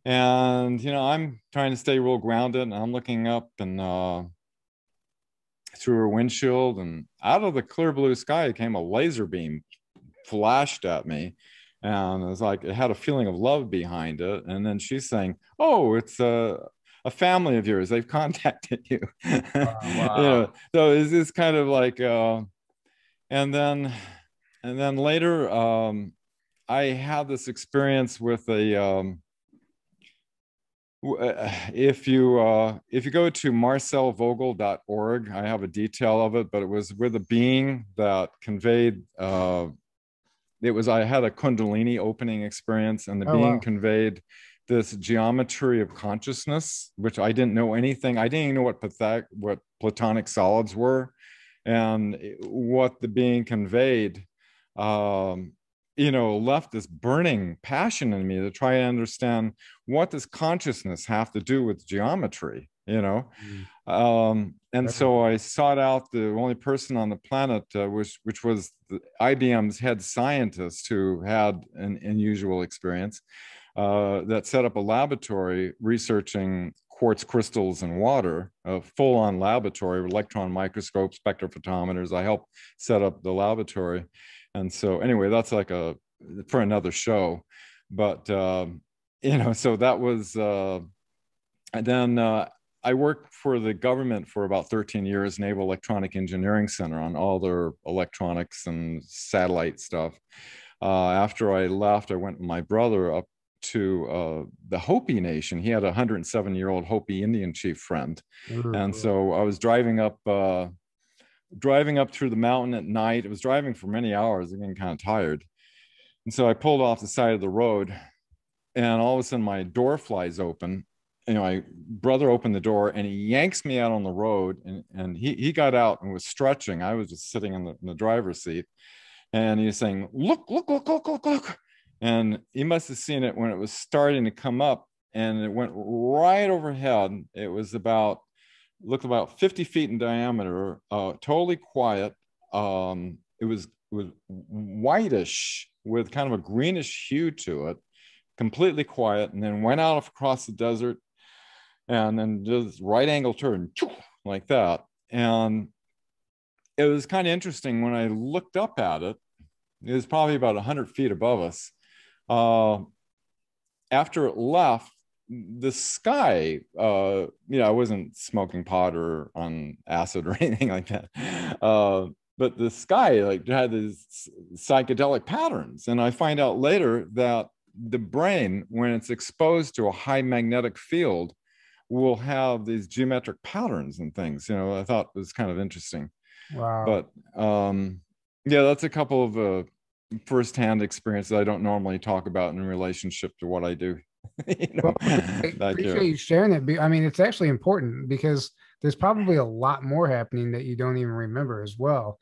And you know, I'm trying to stay real grounded, and I'm looking up and through her windshield, and out of the clear blue sky came a laser beam, flashed at me, and it was like it had a feeling of love behind it. And then she's saying, "Oh, it's a family of yours. They've contacted you." Wow. You know, so it's this kind of like, and then later, I had this experience with a. If you go to marcelvogel.org, I have a detail of it, but it was with a being that conveyed. I had a Kundalini opening experience, and the being conveyed this geometry of consciousness, which I didn't know anything. I didn't even know what platonic solids were, and what the being conveyed, you know, left this burning passion in me to try to understand, what does consciousness have to do with geometry, you know? And so I sought out the only person on the planet, which was IBM's head scientist, who had an unusual experience, that set up a laboratory researching quartz crystals and water, a full-on laboratory with electron microscopes, spectrophotometers. I helped set up the laboratory. And so anyway, that's like for another show. But, you know, so that was, and then I worked for the government for about 13 years, Naval Electronic Engineering Center, on all their electronics and satellite stuff. After I left, I went with my brother up to the Hopi Nation. He had a 107-year-old Hopi Indian chief friend. And so I was driving up through the mountain at night. It was driving for many hours, getting kind of tired. And so I pulled off the side of the road, and all of a sudden my door flies open. You know, my brother opened the door, and he yanks me out on the road, and he got out and was stretching. I was just sitting in the driver's seat, and he was saying, look. And he must have seen it when it was starting to come up, and it went right overhead. It was looked about 50 feet in diameter, totally quiet. It was whitish with kind of a greenish hue to it, completely quiet, and then went out across the desert, and then just right angle turn like that. And it was kind of interesting when I looked up at it. It was probably about 100 feet above us. After it left, the sky, you know, I wasn't smoking pot or on acid or anything like that, but the sky like had these psychedelic patterns. And I find out later that the brain, when it's exposed to a high magnetic field, will have these geometric patterns and things. You know, I thought it was kind of interesting. Wow. But yeah, that's a couple of firsthand experiences I don't normally talk about in relationship to what I do. You know, well, I appreciate you sharing it. I mean, it's actually important because there's probably a lot more happening that you don't even remember as well.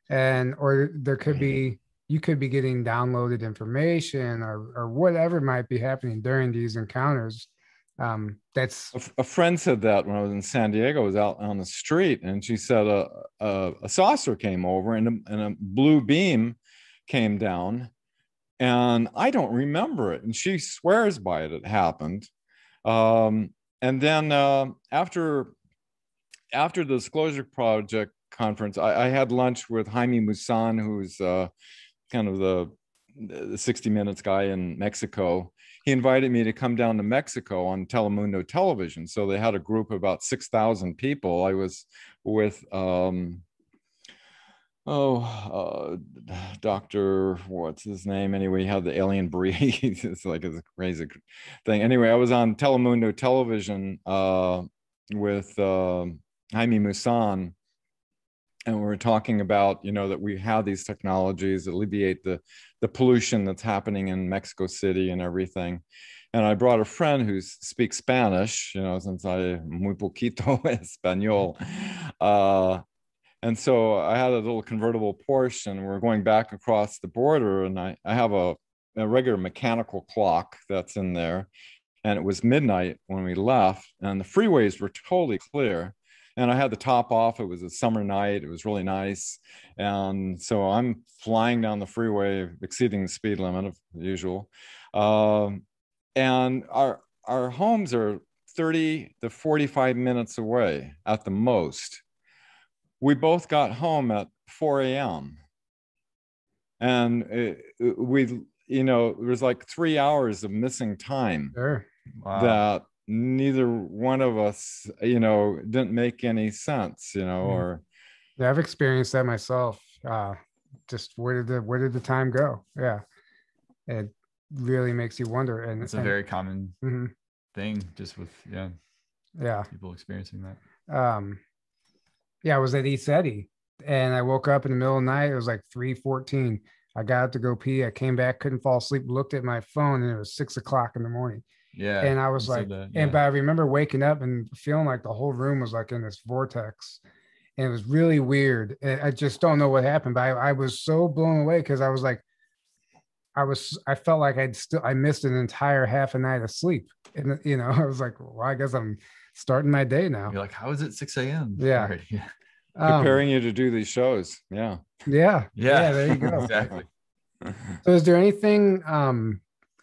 Or there could be, you could be getting downloaded information or whatever might be happening during these encounters. That's a friend said that when I was in San Diego. I was out on the street, and she said a saucer came over, and a blue beam came down, and I don't remember it, and she swears by it. It happened, and then after the Disclosure Project conference, I had lunch with Jaime Musan, who's kind of the 60 Minutes guy in Mexico. He invited me to come down to Mexico on Telemundo television. So they had a group of about 6,000 people. I was with Dr. What's his name? Anyway, he had the alien breed. It's like a crazy thing. Anyway, I was on Telemundo television with Jaime Maussan, and we were talking about, that we have these technologies that alleviate the pollution that's happening in Mexico City and everything. And I brought a friend who speaks Spanish, since I muy poquito español. And so I had a little convertible Porsche, and we're going back across the border, and I have a regular mechanical clock that's in there. And it was midnight when we left, and the freeways were totally clear. And I had the top off. It was a summer night. It was really nice. And so I'm flying down the freeway, exceeding the speed limit of usual. And our homes are 30 to 45 minutes away at the most. We both got home at 4 a.m. And there was like 3 hours of missing time. Sure. Wow. That neither one of us, didn't make any sense, or. Yeah, I've experienced that myself. Just where did the time go? Yeah. It really makes you wonder. And it's a very common thing, just with people experiencing that. Yeah, I was at East Eddy, and I woke up in the middle of the night. It was like 3:14. I got up to go pee. I came back, couldn't fall asleep, looked at my phone, and it was 6 o'clock in the morning. Yeah. And I was like, but I remember waking up and feeling like the whole room was like in this vortex. And it was really weird. I just don't know what happened, but I was so blown away, because I was like, I felt like I missed an entire half a night of sleep. And, I was like, well, I guess I'm starting my day now. You're like, how is it 6 a.m.? Yeah. Preparing you to do these shows. Yeah. Yeah. There you go. Exactly. So is there anything,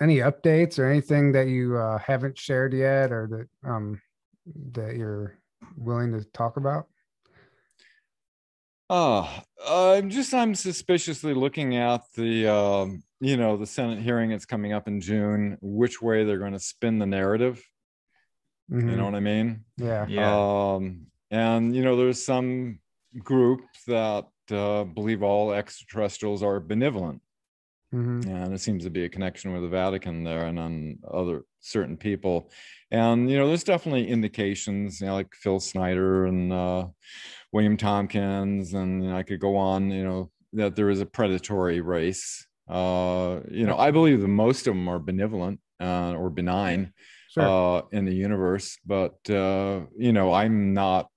any updates or anything that you haven't shared yet, or that you're willing to talk about? I'm suspiciously looking at the the Senate hearing that's coming up in June, which way they're going to spin the narrative. Mm-hmm. You know what I mean? Yeah. And there's some group that believe all extraterrestrials are benevolent. Mm-hmm. And there seems to be a connection with the Vatican there and on other certain people. And, there's definitely indications, like Phil Snyder and William Tompkins, and I could go on, that there is a predatory race. I believe that most of them are benevolent or benign. Sure. In the universe, but I'm not.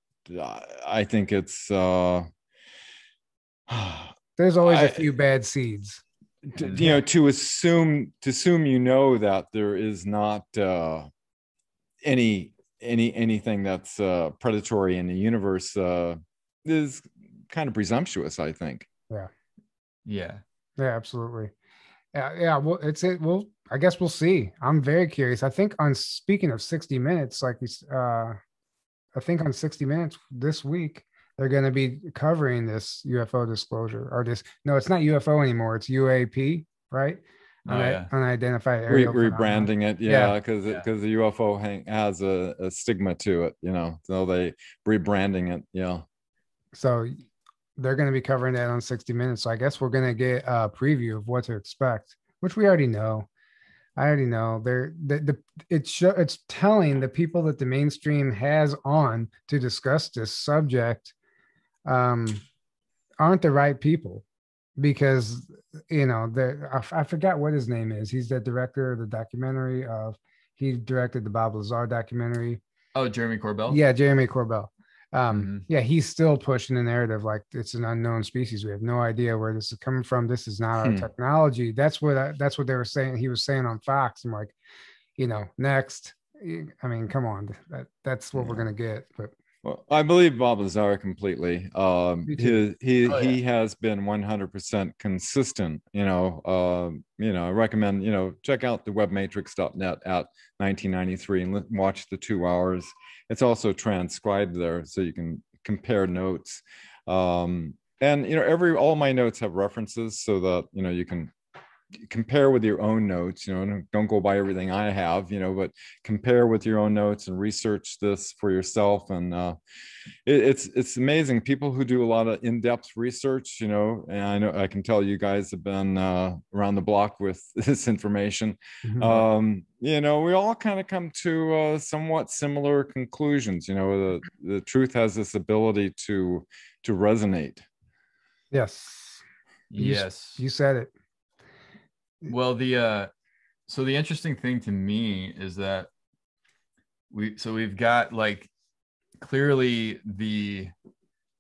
I think it's there's always a few bad seeds. To assume that there is not anything that's predatory in the universe is kind of presumptuous, I think. Yeah, absolutely. Yeah. Well, well, I guess we'll see. I'm very curious. I think speaking of 60 Minutes, I think on 60 Minutes this week, they're going to be covering this UFO disclosure, or no, it's not UFO anymore. It's UAP, right? Unidentified aerial rebranding it. Because the UFO has a stigma to it, so they rebranding it. Yeah. So they're going to be covering that on 60 Minutes. So I guess we're going to get a preview of what to expect, which we already know. I already know. It's telling the people that the mainstream has on to discuss this subject aren't the right people, because I forgot what his name is. He's the director of the documentary he directed the Bob Lazar documentary. Oh, Jeremy Corbell. Yeah, Jeremy Corbell. Yeah, he's still pushing the narrative like it's an unknown species. We have no idea where this is coming from. This is not our technology. That's what they were saying. He was saying on Fox. I'm like, next. I mean, come on, that's what we're gonna get. But well, I believe Bob Lazar completely. He has been 100% consistent. I recommend check out the webmatrix.net at 1993 and watch the 2 hours. It's also transcribed there, so you can compare notes. And all my notes have references, so that you can compare with your own notes, don't go by everything I have, but compare with your own notes and research this for yourself. And it's amazing. People who do a lot of in-depth research, and I know I can tell you guys have been around the block with this information. Mhm. We all kind of come to somewhat similar conclusions. The truth has this ability to resonate. Yes. Yes. You said it. Well, so the interesting thing to me is that we've got like clearly the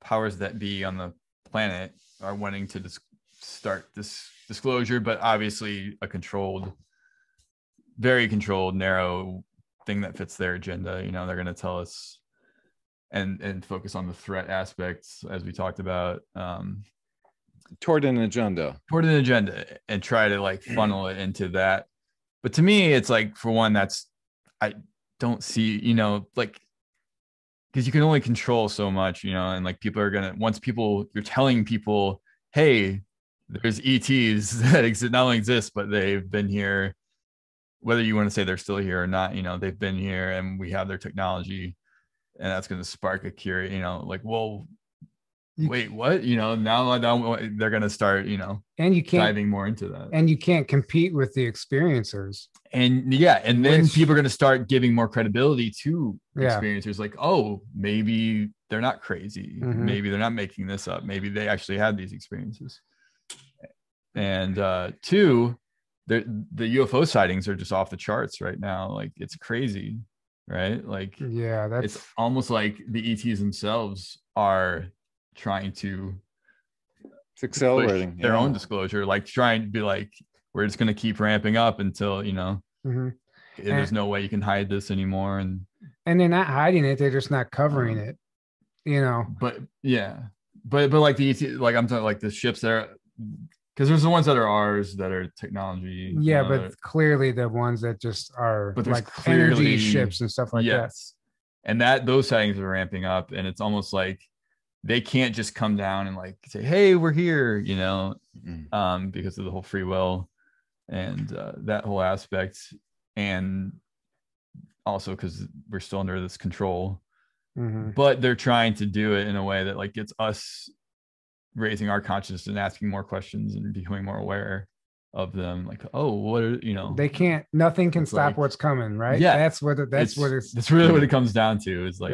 powers that be on the planet are wanting to start this disclosure, but obviously a very controlled, narrow thing that fits their agenda. They're going to tell us and focus on the threat aspects, as we talked about, toward an agenda and try to like funnel it into that. But to me, it's like, for one, I don't see, like, because you can only control so much, and like people are gonna, you're telling people, hey, there's ETs that not only exist, but they've been here, whether you want to say they're still here or not, they've been here and we have their technology, and that's going to spark a curiosity, like, well, wait, what? Now they're going to start, and you can't diving more into that, and you can't compete with the experiencers. And then people are going to start giving more credibility to experiencers, like, oh, maybe they're not crazy. Mm-hmm. Maybe they're not making this up. Maybe they actually had these experiences. And two, the UFO sightings are just off the charts right now. Like, it's crazy, right? Like, it's almost like the ETs themselves are trying to, it's accelerating their own disclosure, like trying to be like, we're just going to keep ramping up until, mm-hmm. There's no way you can hide this anymore. And they're not hiding it. They're just not covering it, But yeah, but like the ET, like I'm talking like the ships there, because there's the ones that are ours that are technology. Yeah, but clearly the ones that just are like energy ships and stuff like that. Yes. And those sightings are ramping up, and it's almost like they can't just come down and like say, hey, we're here, because of the whole free will and that whole aspect, and also because we're still under this control. Mm-hmm. But they're trying to do it in a way that like gets us raising our consciousness and asking more questions and becoming more aware of them. Like, oh, what are they can't, nothing can stop like, what's coming, right? Yeah, that's really what it comes down to, is like,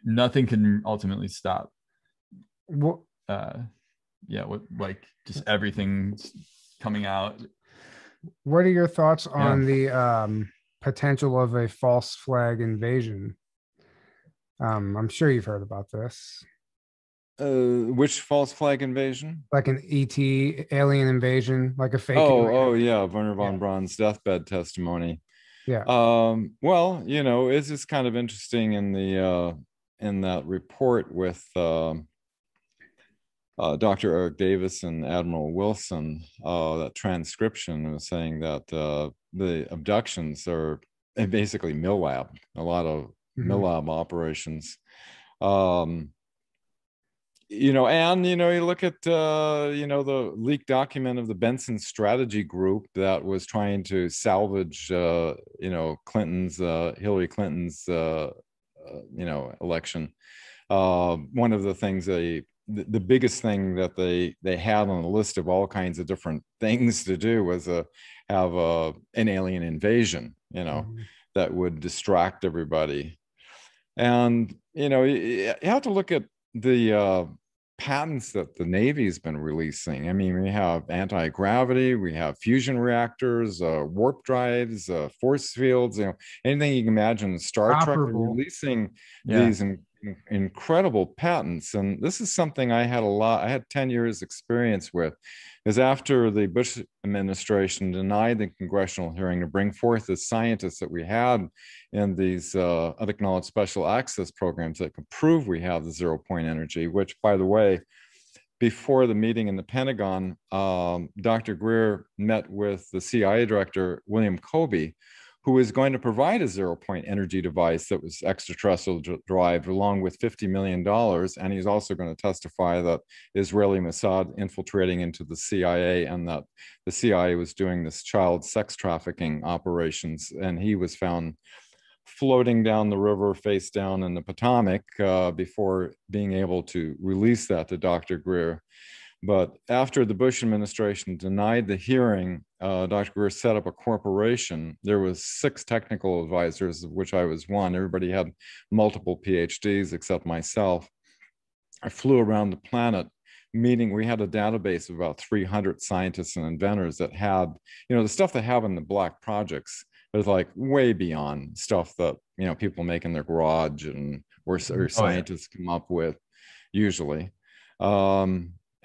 nothing can ultimately stop. What? Like just everything's coming out. What are your thoughts on the potential of a false flag invasion? I'm sure you've heard about this. Which false flag invasion? Like an ET alien invasion, like a fake. Yeah, Werner von Braun's deathbed testimony. Yeah. Well, it's just kind of interesting in that report with Dr. Eric Davis and Admiral Wilson, that transcription was saying that the abductions are basically mill lab, a lot of mill lab operations. And you look at the leaked document of the Benson Strategy Group that was trying to salvage Clinton's Hillary Clinton's election. One of the things the biggest thing that they had on the list of all kinds of different things to do was have an alien invasion, that would distract everybody. And you have to look at the patents that the Navy's been releasing. I mean, we have anti-gravity, we have fusion reactors, warp drives, force fields, anything you can imagine. Star Trek are releasing these incredible patents. And this is something I had 10 years experience with, is after the Bush administration denied the congressional hearing to bring forth the scientists that we had in these unacknowledged special access programs that could prove we have the 0-point energy, which, by the way, before the meeting in the Pentagon, Dr. Greer met with the CIA director, William Kobe, who was going to provide a 0-point energy device that was extraterrestrial derived, along with $50 million. And he's also going to testify that Israeli Mossad infiltrating into the CIA, and that the CIA was doing this child sex trafficking operations. And he was found floating down the river face down in the Potomac before being able to release that to Dr. Greer. But after the Bush administration denied the hearing, Dr. Greer set up a corporation. There was 6 technical advisors, of which I was one. Everybody had multiple PhDs except myself. I flew around the planet meeting. We had a database of about 300 scientists and inventors that had, the stuff they have in the black projects is like way beyond stuff that, people make in their garage and or scientists come up with usually.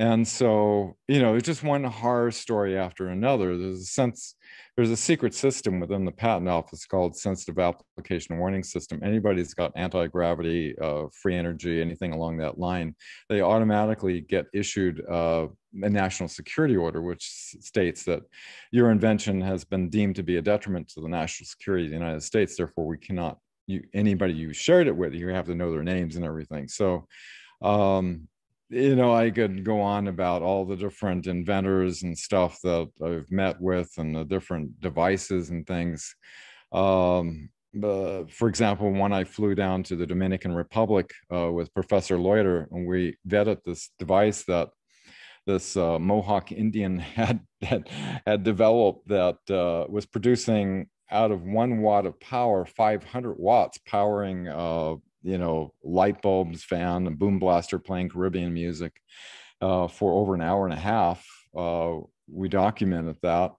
And so, it's just one horror story after another. There's a secret system within the patent office called sensitive application warning system. Anybody's got anti-gravity, free energy, anything along that line, they automatically get issued a national security order, which states that your invention has been deemed to be a detriment to the national security of the United States. Therefore, we cannot, anybody you shared it with, you have to know their names and everything. So, I could go on about all the different inventors and stuff that I've met with and the different devices and things. But for example, when I flew down to the Dominican Republic with Professor Loiter, and we vetted this device that this Mohawk Indian had developed that was producing out of 1 watt of power, 500 watts powering light bulbs, fan, and boom blaster playing Caribbean music for over an hour and a half. We documented that.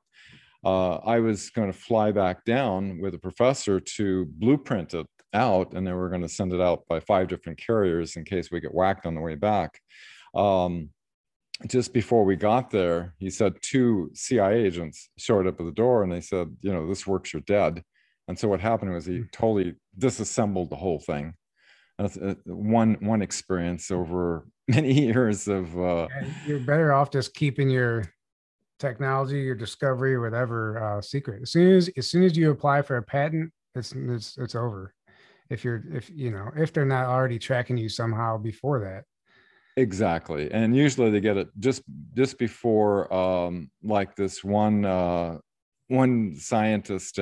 I was going to fly back down with a professor to blueprint it out, and then we're going to send it out by 5 different carriers in case we get whacked on the way back. Just before we got there, he said 2 CIA agents showed up at the door, and they said, this works, you're dead. And so what happened was he totally disassembled the whole thing. One experience over many years of you're better off just keeping your technology, your discovery, or whatever secret. As soon as you apply for a patent, it's over. If they're not already tracking you somehow before that. Exactly. And usually they get it just before like this one scientist,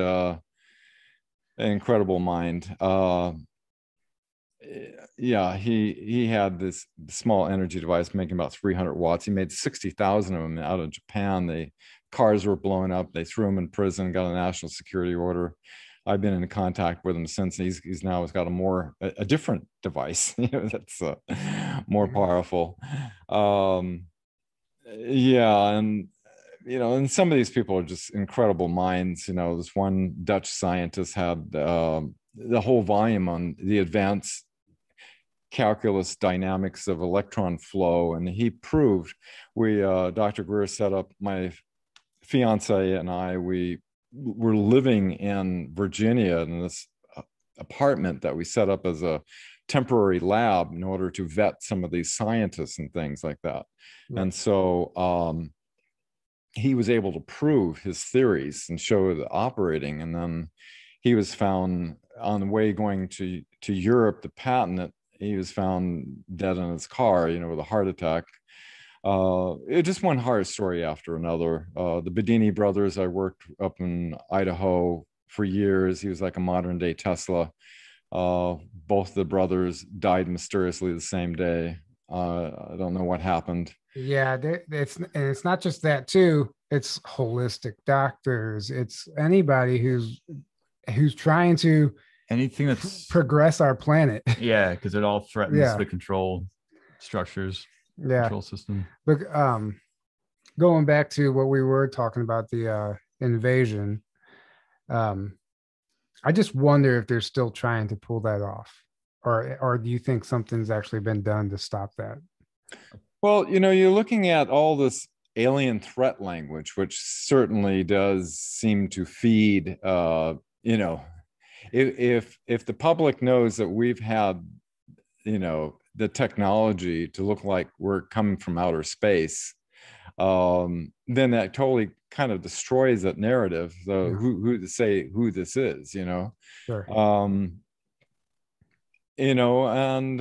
incredible mind, he had this small energy device making about 300 watts. He made 60,000 of them out of Japan. Cars were blowing up. They threw him in prison, got a national security order. I've been in contact with him since. He's now has got a different device, that's more powerful. And some of these people are just incredible minds. This one Dutch scientist had the whole volume on the advanced calculus dynamics of electron flow, and he proved. Dr. Greer set up, my fiance and I, we were living in Virginia in this apartment that we set up as a temporary lab in order to vet some of these scientists and things like that. Yeah. And so he was able to prove his theories and show the operating, and then he was found on the way going to Europe to patent it. He was found dead in his car, with a heart attack. It just one horror story after another. The Bedini brothers, I worked up in Idaho for years. He was like a modern day Tesla. Both the brothers died mysteriously the same day. I don't know what happened. Yeah, it's not just that too. It's holistic doctors. It's anybody who's trying to anything that's progress our planet. Yeah, because it all threatens the control structures. Control system. Look, going back to what we were talking about, the invasion, I just wonder if they're still trying to pull that off, or do you think something's actually been done to stop that? Well, you're looking at all this alien threat language, which certainly does seem to feed, if the public knows that we've had, the technology to look like we're coming from outer space, then that totally kind of destroys that narrative. So who to say who this is, Sure. And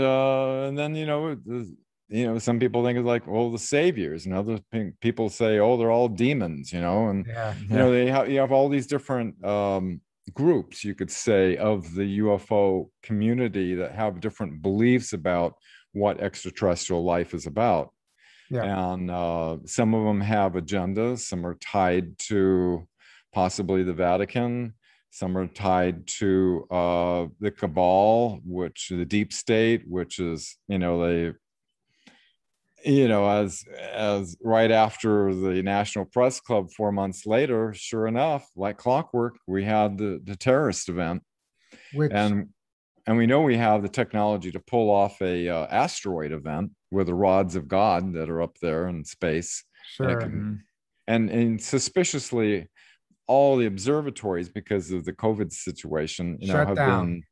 then some people think it's like, well, the saviors, and other people say, oh, they're all demons, and you have all these different groups, you could say, of the UFO community that have different beliefs about what extraterrestrial life is about. And some of them have agendas. Some are tied to possibly the Vatican. Some are tied to the cabal, which the deep state, which is, as right after the National Press Club 4 months later, sure enough, like clockwork, we had the terrorist event. And we know we have the technology to pull off a asteroid event with the rods of God that are up there in space. Sure. And suspiciously, all the observatories, because of the COVID situation, have been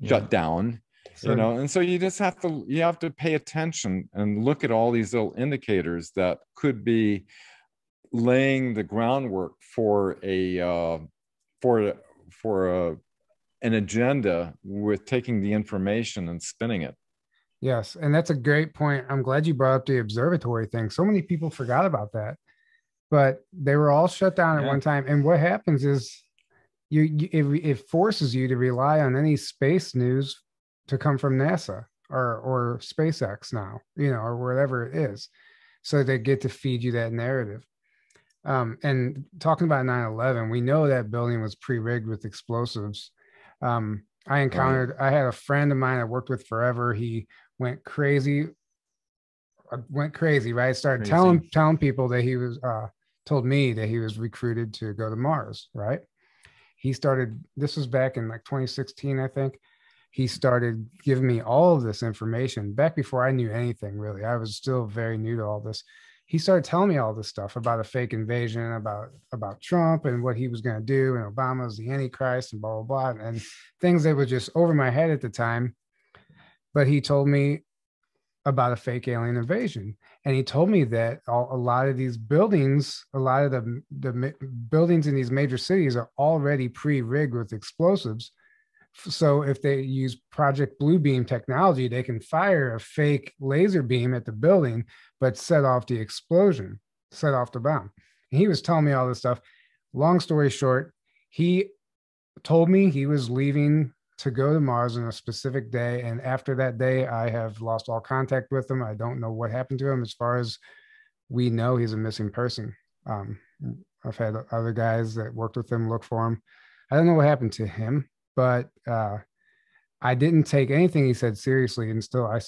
shut down. And so you just have to pay attention and look at all these little indicators that could be laying the groundwork for an agenda with taking the information and spinning it. Yes, and that's a great point. I'm glad you brought up the observatory thing. So many people forgot about that, but they were all shut down at one time. And what happens is it forces you to rely on any space news to come from NASA or SpaceX now, or wherever it is. So they get to feed you that narrative. And talking about 9/11, we know that building was pre-rigged with explosives. I had a friend of mine I worked with forever. He went crazy, right? Started telling people that he was, told me that he was recruited to go to Mars, right? This was back in like 2016, I think. He started giving me all of this information back before I knew anything, really. I was still very new to all this. He started telling me all this stuff about a fake invasion, about Trump and what he was going to do, and Obama was the Antichrist and blah, blah, blah, and things that were just over my head at the time. But he told me about a fake alien invasion. And he told me that a lot of these buildings, a lot of the buildings in these major cities are already pre-rigged with explosives. So if they use Project Bluebeam technology, they can fire a fake laser beam at the building, but set off the explosion, set off the bomb. And he was telling me all this stuff. Long story short, he told me he was leaving to go to Mars on a specific day. And after that day, I have lost all contact with him. I don't know what happened to him. As far as we know, he's a missing person. I've had other guys that worked with him look for him. I don't know what happened to him. But I didn't take anything he said seriously until I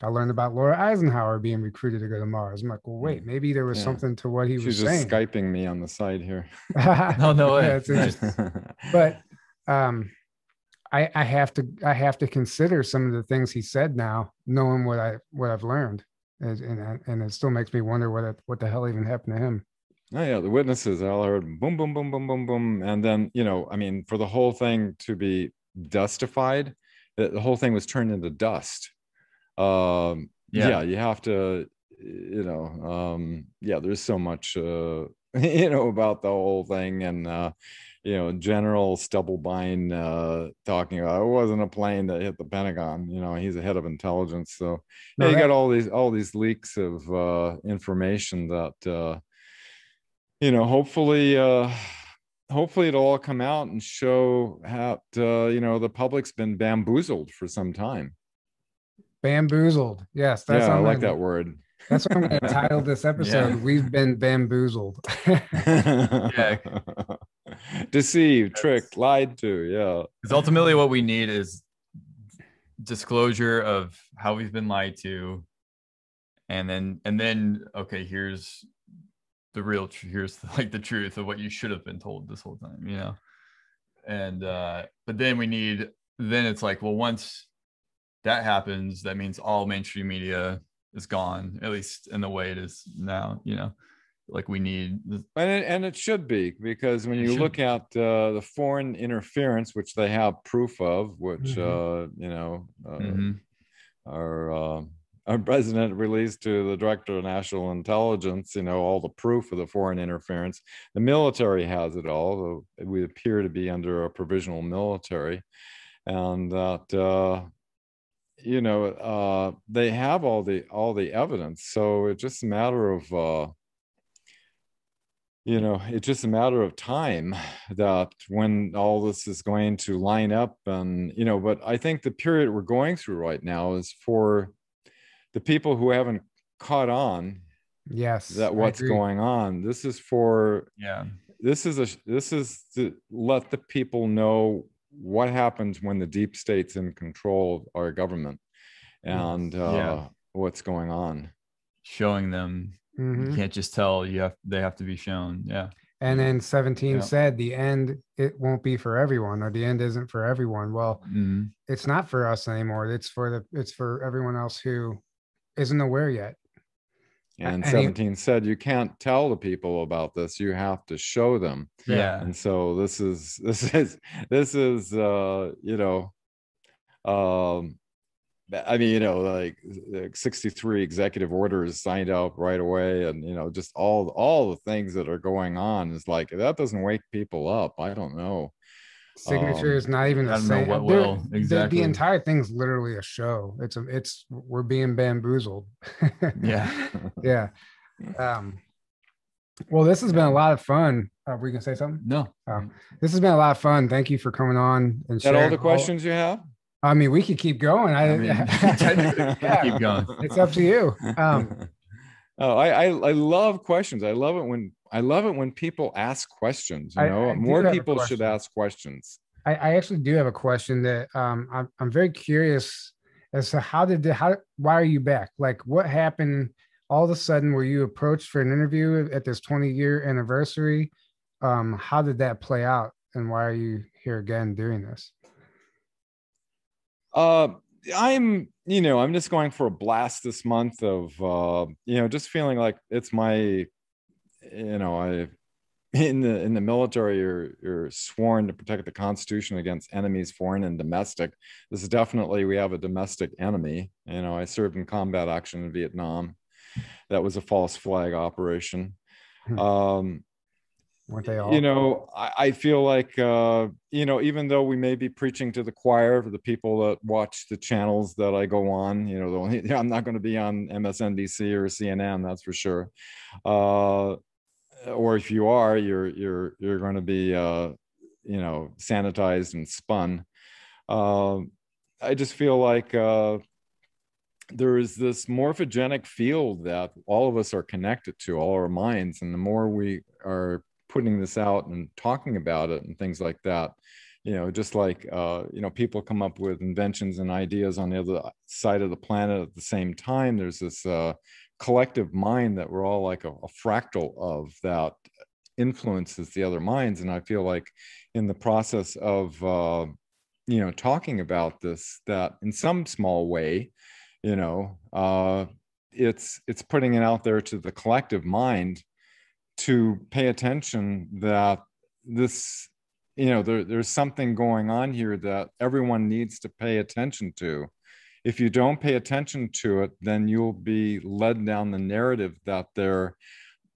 learned about Laura Eisenhower being recruited to go to Mars. I'm like, well, wait, maybe there was something to what he was saying. She's just Skyping me on the side here. No way. Yeah, it's interesting. But I have to consider some of the things he said now, knowing what I've learned, and it still makes me wonder what the hell even happened to him. Oh yeah, the witnesses all heard boom, boom, boom, boom, boom, boom, and then for the whole thing to be dustified, the whole thing was turned into dust. You have to, there's so much, about the whole thing, and General Stubblebine talking about it wasn't a plane that hit the Pentagon. He's the head of intelligence, so you got all these leaks of information that. Hopefully it'll all come out and show how the public's been bamboozled for some time. Bamboozled. Yes. I like that word. That's what I'm going to title this episode. Yeah. We've been bamboozled. Deceived, tricked, lied to. Yeah. Because ultimately what we need is disclosure of how we've been lied to. And then, okay, here's the real here's the truth of what you should have been told this whole time, and but then it's like, well, once that happens, that means all mainstream media is gone, at least in the way it is now. Like we need and it should be, because when you look at the foreign interference, which they have proof of, which are our president released to the director of national intelligence, all the proof of the foreign interference. The military has it all. We appear to be under a provisional military, and that they have all the evidence. So it's just a matter of it's just a matter of time that when all this is going to line up. And but I think the period we're going through right now is for the people who haven't caught on. Yes, that what's going on. This is for this is to let the people know what happens when the deep state's in control of our government, and what's going on. Showing them. You can't just tell. They have to be shown. Yeah. And then 17 said the end, it won't be for everyone, or the end isn't for everyone. Well, it's not for us anymore. It's for everyone else who isn't aware yet. And 17 said you can't tell the people about this. You have to show them. Yeah. And so this is I mean, like 63 executive orders signed up right away, and just all the things that are going on is like, that doesn't wake people up. I don't know. Signature is not even the same. What will exactly? The entire thing's literally a show. We're being bamboozled. Yeah. Yeah. Well, this has been a lot of fun. Were you gonna say something? No. This has been a lot of fun. Thank you for coming on and sharing. All the questions you have? I mean, we could keep going. Keep going. It's up to you. I love questions. I love it when people ask questions. More people should ask questions. I actually do have a question that I'm very curious as to why are you back? Like, what happened all of a sudden? Were you approached for an interview at this 20-year anniversary? How did that play out, and why are you here again doing this? I'm just going for a blast this month of, just feeling like it's my, in the military, you're sworn to protect the Constitution against enemies, foreign and domestic. This is definitely, we have a domestic enemy. I served in combat action in Vietnam. That was a false flag operation. Weren't they all? I feel like, even though we may be preaching to the choir for the people that watch the channels that I go on, I'm not going to be on MSNBC or CNN, that's for sure. Or if you are, you're going to be, sanitized and spun. I just feel like there is this morphogenic field that all of us are connected to, all our minds, and the more we are putting this out and talking about it and things like that, just like people come up with inventions and ideas on the other side of the planet at the same time. There's this collective mind that we're all like a fractal of, that influences the other minds. And I feel like in the process of talking about this, that in some small way, it's putting it out there to the collective mind to pay attention that this, there's something going on here that everyone needs to pay attention to. If you don't pay attention to it, then you'll be led down the narrative that they're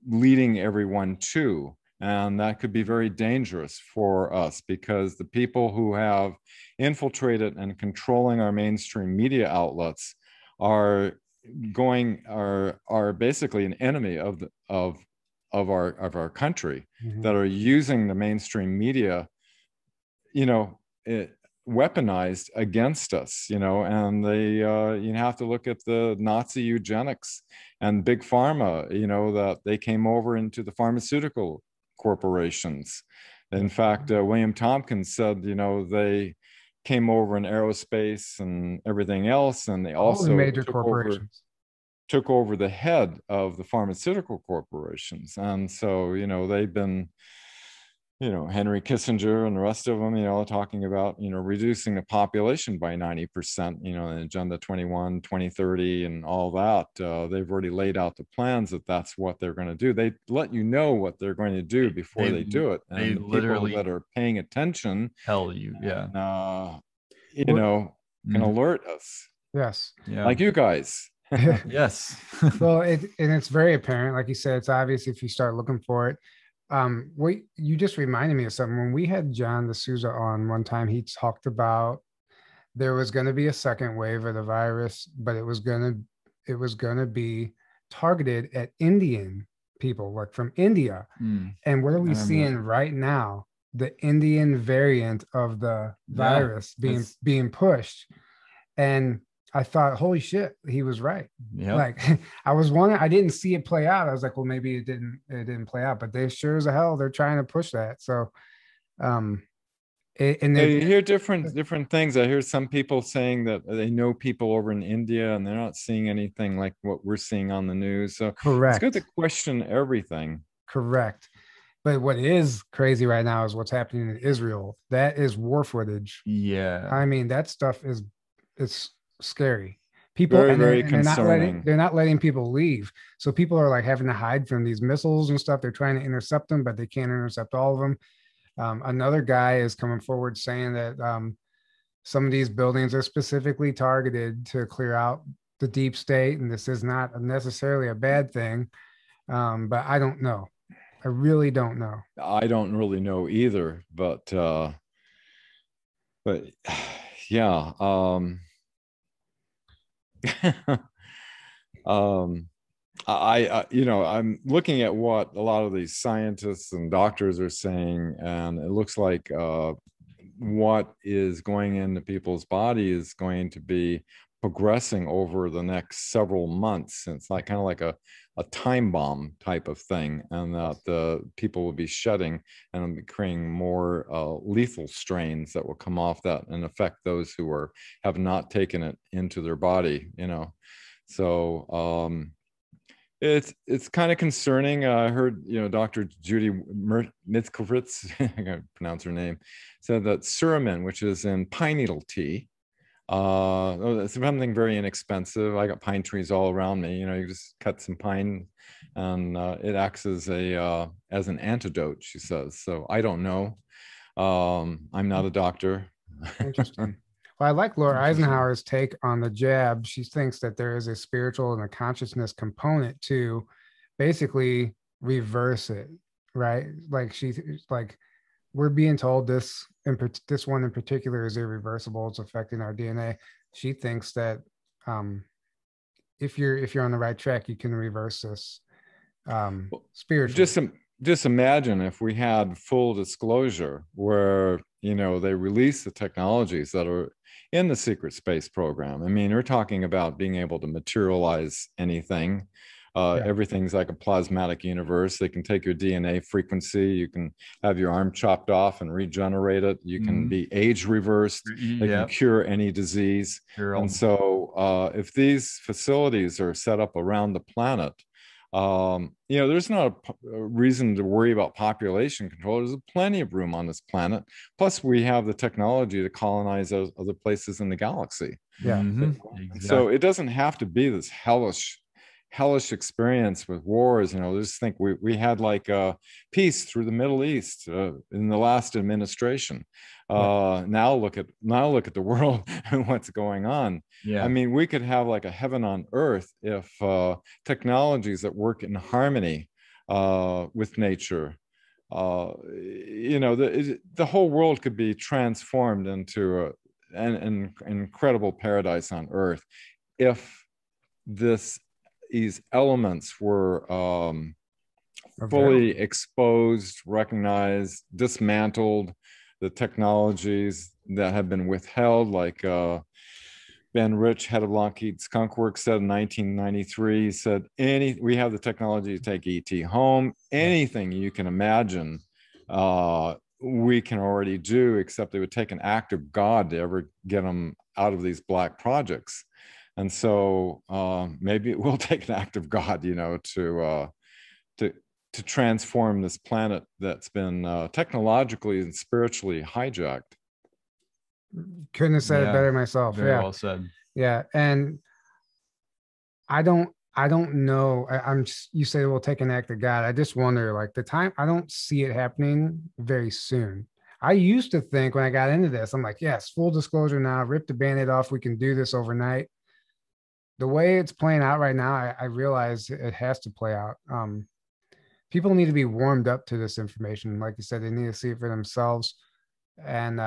leading everyone to. And that could be very dangerous for us, because the people who have infiltrated and controlling our mainstream media outlets are basically an enemy of our country, that are using the mainstream media, weaponized against us, and they, you have to look at the Nazi eugenics and big pharma, that they came over into the pharmaceutical corporations. In fact, William Tompkins said, they came over in aerospace and everything else, and they also major corporations took over the head of the pharmaceutical corporations. And so, they've been, Henry Kissinger and the rest of them, talking about, reducing the population by 90%, in Agenda 21, 2030 and all that. They've already laid out the plans that's what they're going to do. They let you know what they're going to do before they do it. And they the literally people that are paying attention tell you, can alert us. Yes. Yeah. Like you guys. Yes. Well, and it's very apparent, like you said, it's obvious if you start looking for it. What you just reminded me of something. When we had John D'Souza on one time, he talked about there was going to be a second wave of the virus, but it was going to be targeted at Indian people, like from India. And what are we seeing right now? The Indian variant of the virus being pushed. And I thought, holy shit, he was right. Yeah. Like I was wondering, I didn't see it play out. I was like, well, maybe it didn't play out, but they sure as hell they're trying to push that. So and you hear different things. I hear some people saying that they know people over in India and they're not seeing anything like what we're seeing on the news. So correct. It's good to question everything. Correct. But what is crazy right now is what's happening in Israel. That is war footage. Yeah. I mean, that stuff it's scary. People Very, and very concerning. They're not letting people leave. So people are like having to hide from these missiles and stuff. They're trying to intercept them, but they can't intercept all of them. Another guy is coming forward saying that some of these buildings are specifically targeted to clear out the deep state, and this is not necessarily a bad thing. But I don't know. I really don't know. I don't really know either, but yeah. I'm looking at what a lot of these scientists and doctors are saying, and it looks like what is going into people's body is going to be progressing over the next several months. It's like kind of like a time bomb type of thing, and that the people will be shedding and be creating more lethal strains that will come off that and affect those who have not taken it into their body. So it's kind of concerning. I heard, Dr. Judy Mitzkowitz, I gotta pronounce her name, said that suramin, which is in pine needle tea, it's something very inexpensive. I got pine trees all around me. You just cut some pine, and it acts as an antidote, she says. So I don't know. I'm not a doctor. Interesting. Well, I like Laura Eisenhower's take on the jab. She thinks that there is a spiritual and a consciousness component to basically reverse it, right? Like we're being told this one in particular is irreversible. It's affecting our DNA. She thinks that if you're on the right track, you can reverse this spiritually. Just imagine if we had full disclosure where they release the technologies that are in the secret space program. I mean, we're talking about being able to materialize anything. Everything's like a plasmatic universe. They can take your DNA frequency. You can have your arm chopped off and regenerate it. You can be age reversed. They can cure any disease. And so if these facilities are set up around the planet, there's not a reason to worry about population control. There's plenty of room on this planet. Plus, we have the technology to colonize other places in the galaxy. Yeah. Exactly. So it doesn't have to be this hellish experience with wars. Just think we had like peace through the Middle East in the last administration. Now look at the world and what's going on. I mean, we could have like a heaven on earth if technologies that work in harmony with nature, the whole world could be transformed into an incredible paradise on earth if these elements were fully exposed, recognized, dismantled. The technologies that have been withheld, like Ben Rich, head of Lockheed Skunk Works, said in 1993, he said, we have the technology to take ET home. Anything you can imagine, we can already do, except it would take an act of God to ever get them out of these black projects. And so maybe it will take an act of God, to transform this planet that's been technologically and spiritually hijacked. Couldn't have said it better myself. Very well said. Yeah, and I don't know. You say we'll take an act of God. I just wonder, like the time. I don't see it happening very soon. I used to think when I got into this, I'm like, yes, full disclosure now. Rip the Band-Aid off. We can do this overnight. the way it's playing out right now, I realize it has to play out. People need to be warmed up to this information. Like you said, they need to see it for themselves. And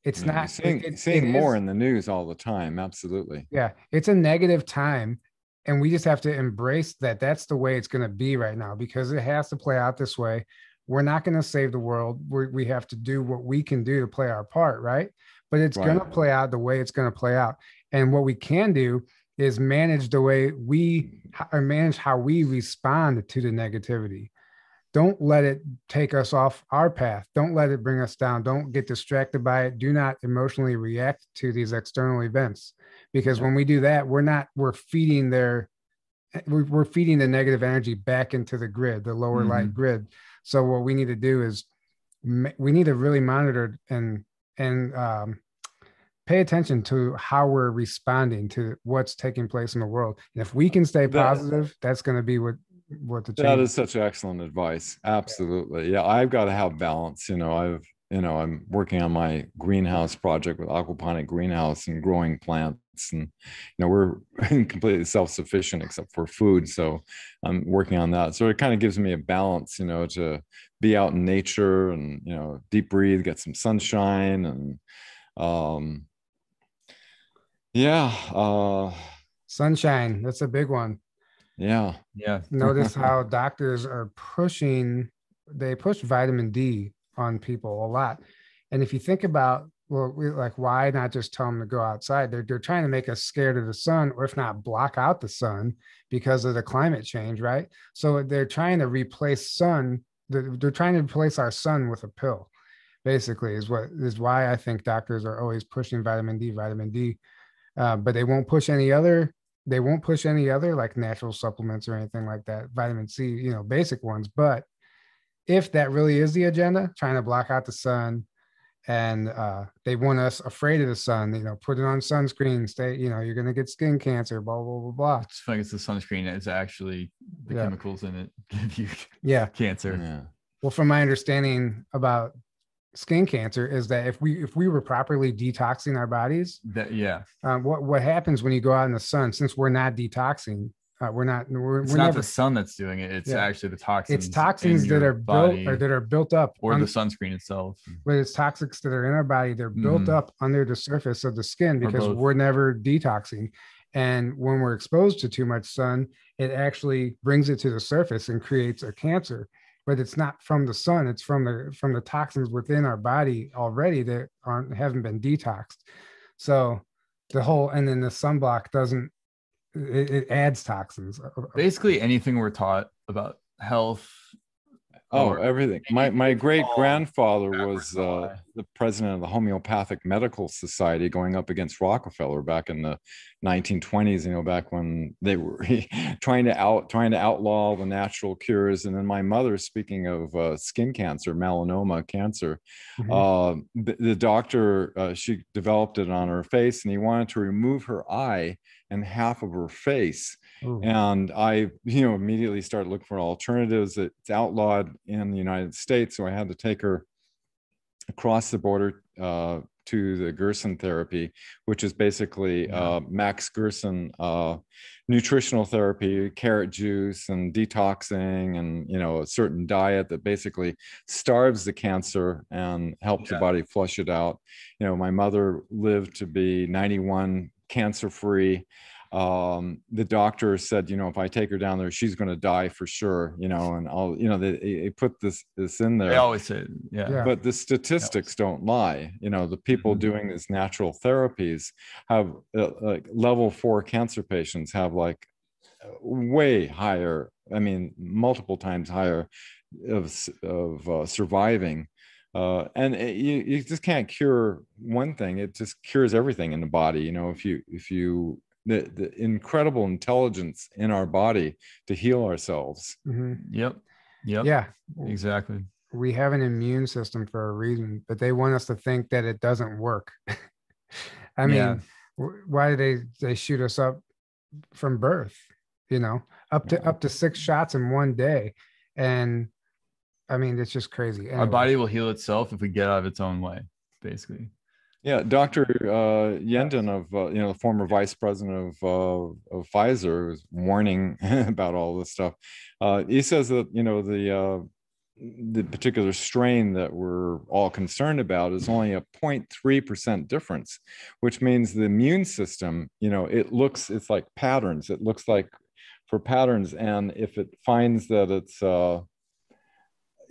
it's You're not seeing more in the news all the time. Absolutely. Yeah, it's a negative time. And we just have to embrace that that's the way it's going to be right now, because it has to play out this way. We're not going to save the world. We have to do what we can do to play our part, right? But it's going to play out the way it's going to play out. And what we can do is manage the way manage how we respond to the negativity. Don't let it take us off our path. Don't let it bring us down. Don't get distracted by it. Do not emotionally react to these external events, because when we do that, we're feeding the negative energy back into the grid, the lower light grid. So what we need to do is we need to really monitor and pay attention to how we're responding to what's taking place in the world. And if we can stay positive, that's going to be what the change. That is such excellent advice. Absolutely. Yeah, I've got to have balance. I'm working on my greenhouse project with aquaponic greenhouse and growing plants, and we're completely self-sufficient except for food. So I'm working on that. So it kind of gives me a balance, to be out in nature and deep breathe, get some sunshine, and sunshine. That's a big one. Yeah. Notice how doctors are push vitamin D on people a lot. And if you think about, why not just tell them to go outside? They're trying to make us scared of the sun, or if not, block out the sun because of the climate change, right? So they're trying to replace they're trying to replace our sun with a pill, basically, is why I think doctors are always pushing vitamin D. But they won't push any other like natural supplements or anything like that, vitamin C, basic ones. But if that really is the agenda, trying to block out the sun, and they want us afraid of the sun, put it on sunscreen, stay, you're going to get skin cancer, blah, blah, blah, blah. It's funny, it's the sunscreen is actually the chemicals in it give you cancer. Yeah. Well, from my understanding about skin cancer is that if we were properly detoxing our bodies, what happens when you go out in the sun, since we're not detoxing, it's not the sun that's doing it, it's actually the toxins. It's toxins that are built up or the sunscreen itself, but it's toxics that are in our body. They're built up under the surface of the skin because we're never detoxing. And when we're exposed to too much sun, it actually brings it to the surface and creates a cancer. But it's not from the sun; it's from the toxins within our body already that haven't been detoxed. So the sunblock doesn't. It adds toxins. Basically, anything we're taught about health. Everything. My great grandfather was the president of the Homeopathic Medical Society, going up against Rockefeller back in the 1920s. Back when they were trying to outlaw the natural cures. And then my mother, speaking of skin cancer, melanoma cancer, the doctor, she developed it on her face, and he wanted to remove her eye and half of her face. Ooh. And I, immediately started looking for alternatives. It's outlawed in the United States. So I had to take her across the border to the Gerson Therapy, which is basically Max Gerson nutritional therapy, carrot juice and detoxing, and a certain diet that basically starves the cancer and helps the body flush it out. My mother lived to be 91, cancer-free. The doctor said, if I take her down there, she's going to die for sure, and all, they put this in there. They always say, but the statistics don't lie. The people doing these natural therapies have like level 4 cancer patients have like way higher, multiple times higher of surviving. And you just can't cure one thing. It just cures everything in the body. If you the incredible intelligence in our body to heal ourselves. Yep. Yeah, exactly. We have an immune system for a reason, but they want us to think that it doesn't work. Why do they shoot us up from birth? Up to 6 shots in one day, and it's just crazy. Anyway. Our body will heal itself if we get out of its own way, basically. Yeah, Dr. Yenden the former vice president of Pfizer, was warning about all this stuff. He says that the particular strain that we're all concerned about is only a 0.3% difference, which means the immune system, it's like patterns. It looks like for patterns, and if it finds that it's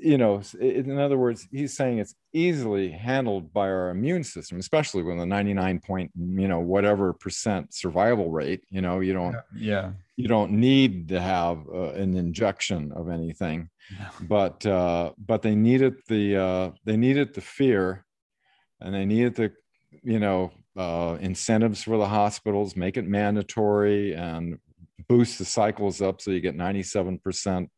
in other words, he's saying it's easily handled by our immune system, especially with a 99 point, whatever percent survival rate. You don't, you don't need to have an injection of anything, but they needed the fear, and they needed the, incentives for the hospitals, make it mandatory, and boost the cycles up so you get 97%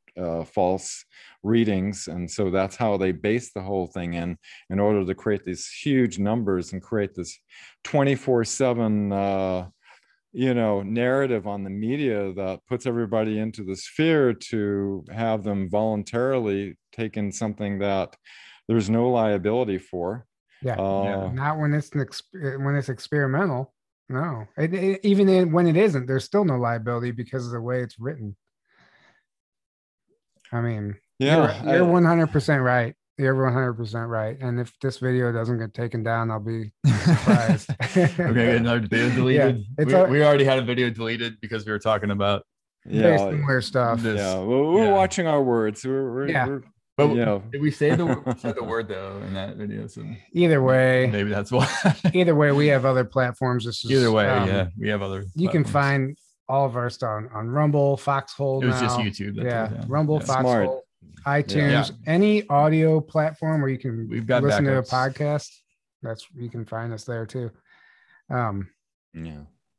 false readings. And so that's how they base the whole thing in order to create these huge numbers and create this 24/7 narrative on the media that puts everybody into this fear to have them voluntarily take in something that there's no liability for. Not when it's when it's experimental. No, even when it isn't, there's still no liability because of the way it's written. I mean, you're 100% right. You're 100% right. And if this video doesn't get taken down, I'll be surprised. We're gonna get another video deleted. We already had a video deleted because we were talking about very similar stuff. We're watching our words. Did we say the word though in that video? So either way, maybe that's why. Either way, we have other platforms. Either way, we have other. You can find all of our stuff on Rumble, Foxhole. It was just YouTube. Rumble, Foxhole, iTunes, any audio platform where you can listen to a podcast. You can find us there too. And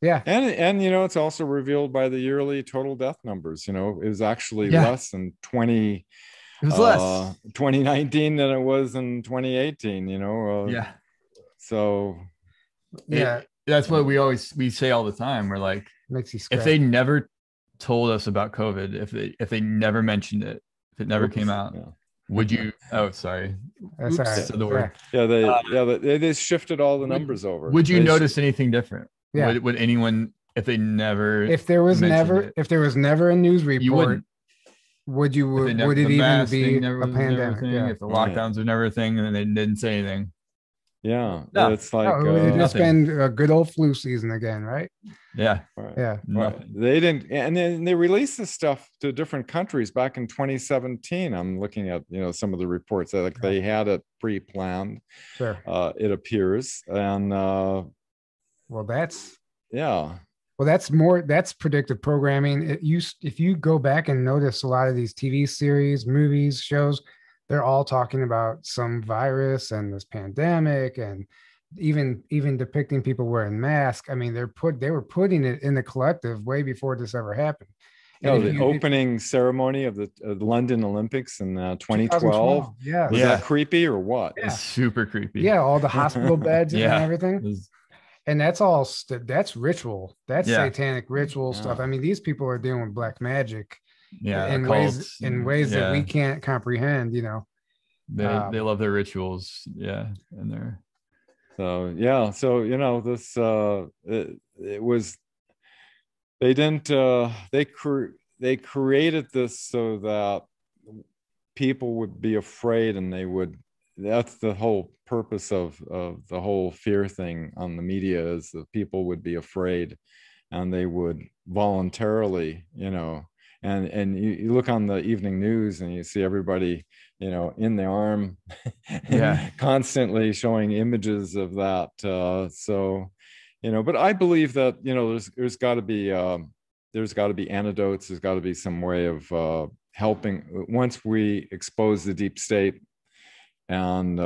it's also revealed by the yearly total death numbers. It was actually less than 20. It was less 2019 than it was in 2018. So that's what we say all the time. We're like, makes you if they never told us about COVID, if they never mentioned it, if it never came out, would you? Oh, sorry. That's all right. Said the word. They shifted all the numbers over. Would you notice anything different? Would anyone, if there was never a news report, would it even be a pandemic? If the lockdowns were never a thing and they didn't say anything. It's like it's been a good old flu season again, right? They didn't, and then they released this stuff to different countries back in 2017. I'm looking at some of the reports that they had it pre-planned. It appears, and that's predictive programming. If you go back and notice a lot of these TV series, movies, shows, they're all talking about some virus and this pandemic, and even depicting people wearing masks. I mean, they were putting it in the collective way before this ever happened. The opening ceremony of the London Olympics in 2012. Was that creepy or what? It's super creepy. Yeah, all the hospital beds and everything. And that's all. That's ritual. That's satanic ritual stuff. I mean, these people are dealing with black magic. In ways that we can't comprehend. They love their rituals. And they're this it was. They didn't. They created this so that people would be afraid, and they would. That's the whole purpose of the whole fear thing on the media, is that people would be afraid, and they would voluntarily, and you look on the evening news and you see everybody, in the arm, constantly showing images of that. But I believe that, there's got to be antidotes. There's got to be some way of helping once we expose the deep state. And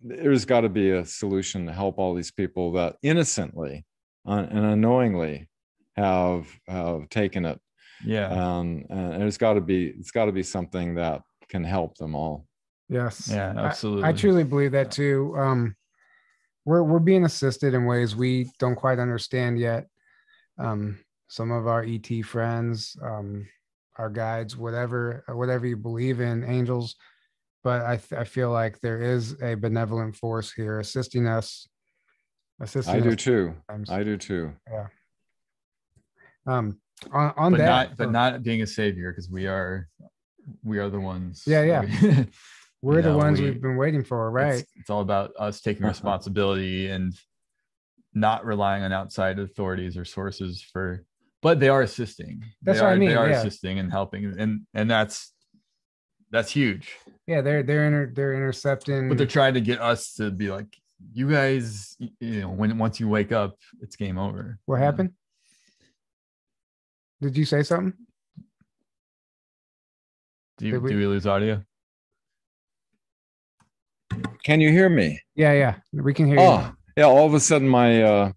there's got to be a solution to help all these people that innocently and unknowingly have taken it. And it's got to be something that can help them all. Yes. Yeah, absolutely. I truly believe that too. We're being assisted in ways we don't quite understand yet. Some of our ET friends, our guides, whatever you believe in, angels. But I feel like there is a benevolent force here assisting us assisting I do us too. sometimes. I do too. Yeah. But not being a savior, because we are the ones. Yeah. We're the ones we've been waiting for, right? It's all about us taking responsibility and not relying on outside authorities or sources but they are assisting. That's what I mean. They are assisting and helping, and that's huge. Yeah, they're intercepting. But they're trying to get us to be like, you guys, once you wake up, it's game over. What happened? Did you say something? Do we lose audio? Can you hear me? Yeah, we can hear you. Oh, yeah. All of a sudden, my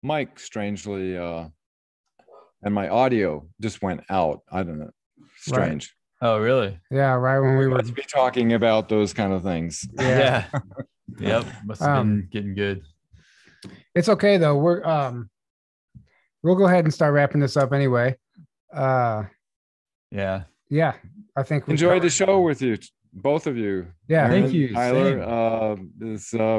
mic strangely and my audio just went out. I don't know. Strange. Right. Oh, really? Yeah, right when we were to be talking about those kind of things. Yeah. Yep. Must have been getting good. It's okay though. We'll go ahead and start wrapping this up anyway. Yeah. I think enjoyed the show with you, both of you. Yeah, Aaron, thank you, Tyler.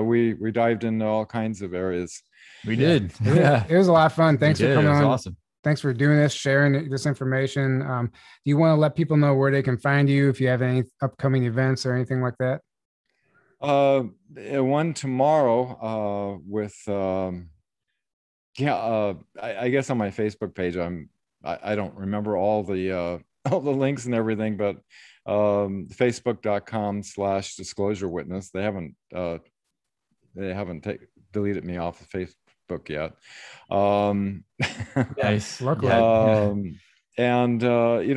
We dived into all kinds of areas. We did. It was a lot of fun. Thanks for coming on. Awesome. Thanks for doing this, sharing this information. Do you want to let people know where they can find you if you have any upcoming events or anything like that? One tomorrow with I guess on my Facebook page. I don't remember all the links and everything, but facebook.com/disclosure witness. They haven't deleted me off of Facebook yet. Nice. And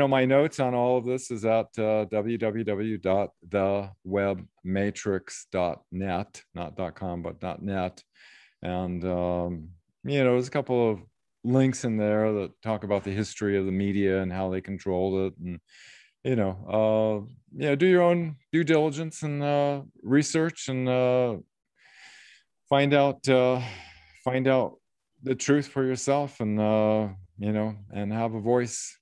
my notes on all of this is at www.thewebmatrix.net, not .com, but .net. And there's a couple of links in there that talk about the history of the media and how they controlled it, and do your own due diligence and research and find out the truth for yourself, and and have a voice.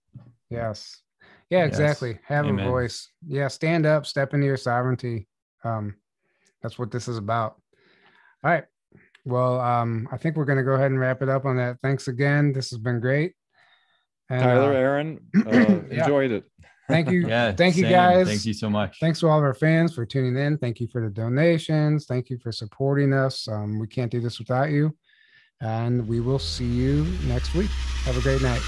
Yes. Yeah, exactly. Yes. Have Amen. a voice. Yeah, stand up, step into your sovereignty. That's what this is about. All right. Well, I think we're going to go ahead and wrap it up on that. Thanks again. This has been great. And, Tyler, Aaron, enjoyed it. Thank you. Yeah. Thank you, guys. Thank you so much. Thanks to all of our fans for tuning in. Thank you for the donations. Thank you for supporting us. We can't do this without you. And we will see you next week. Have a great night.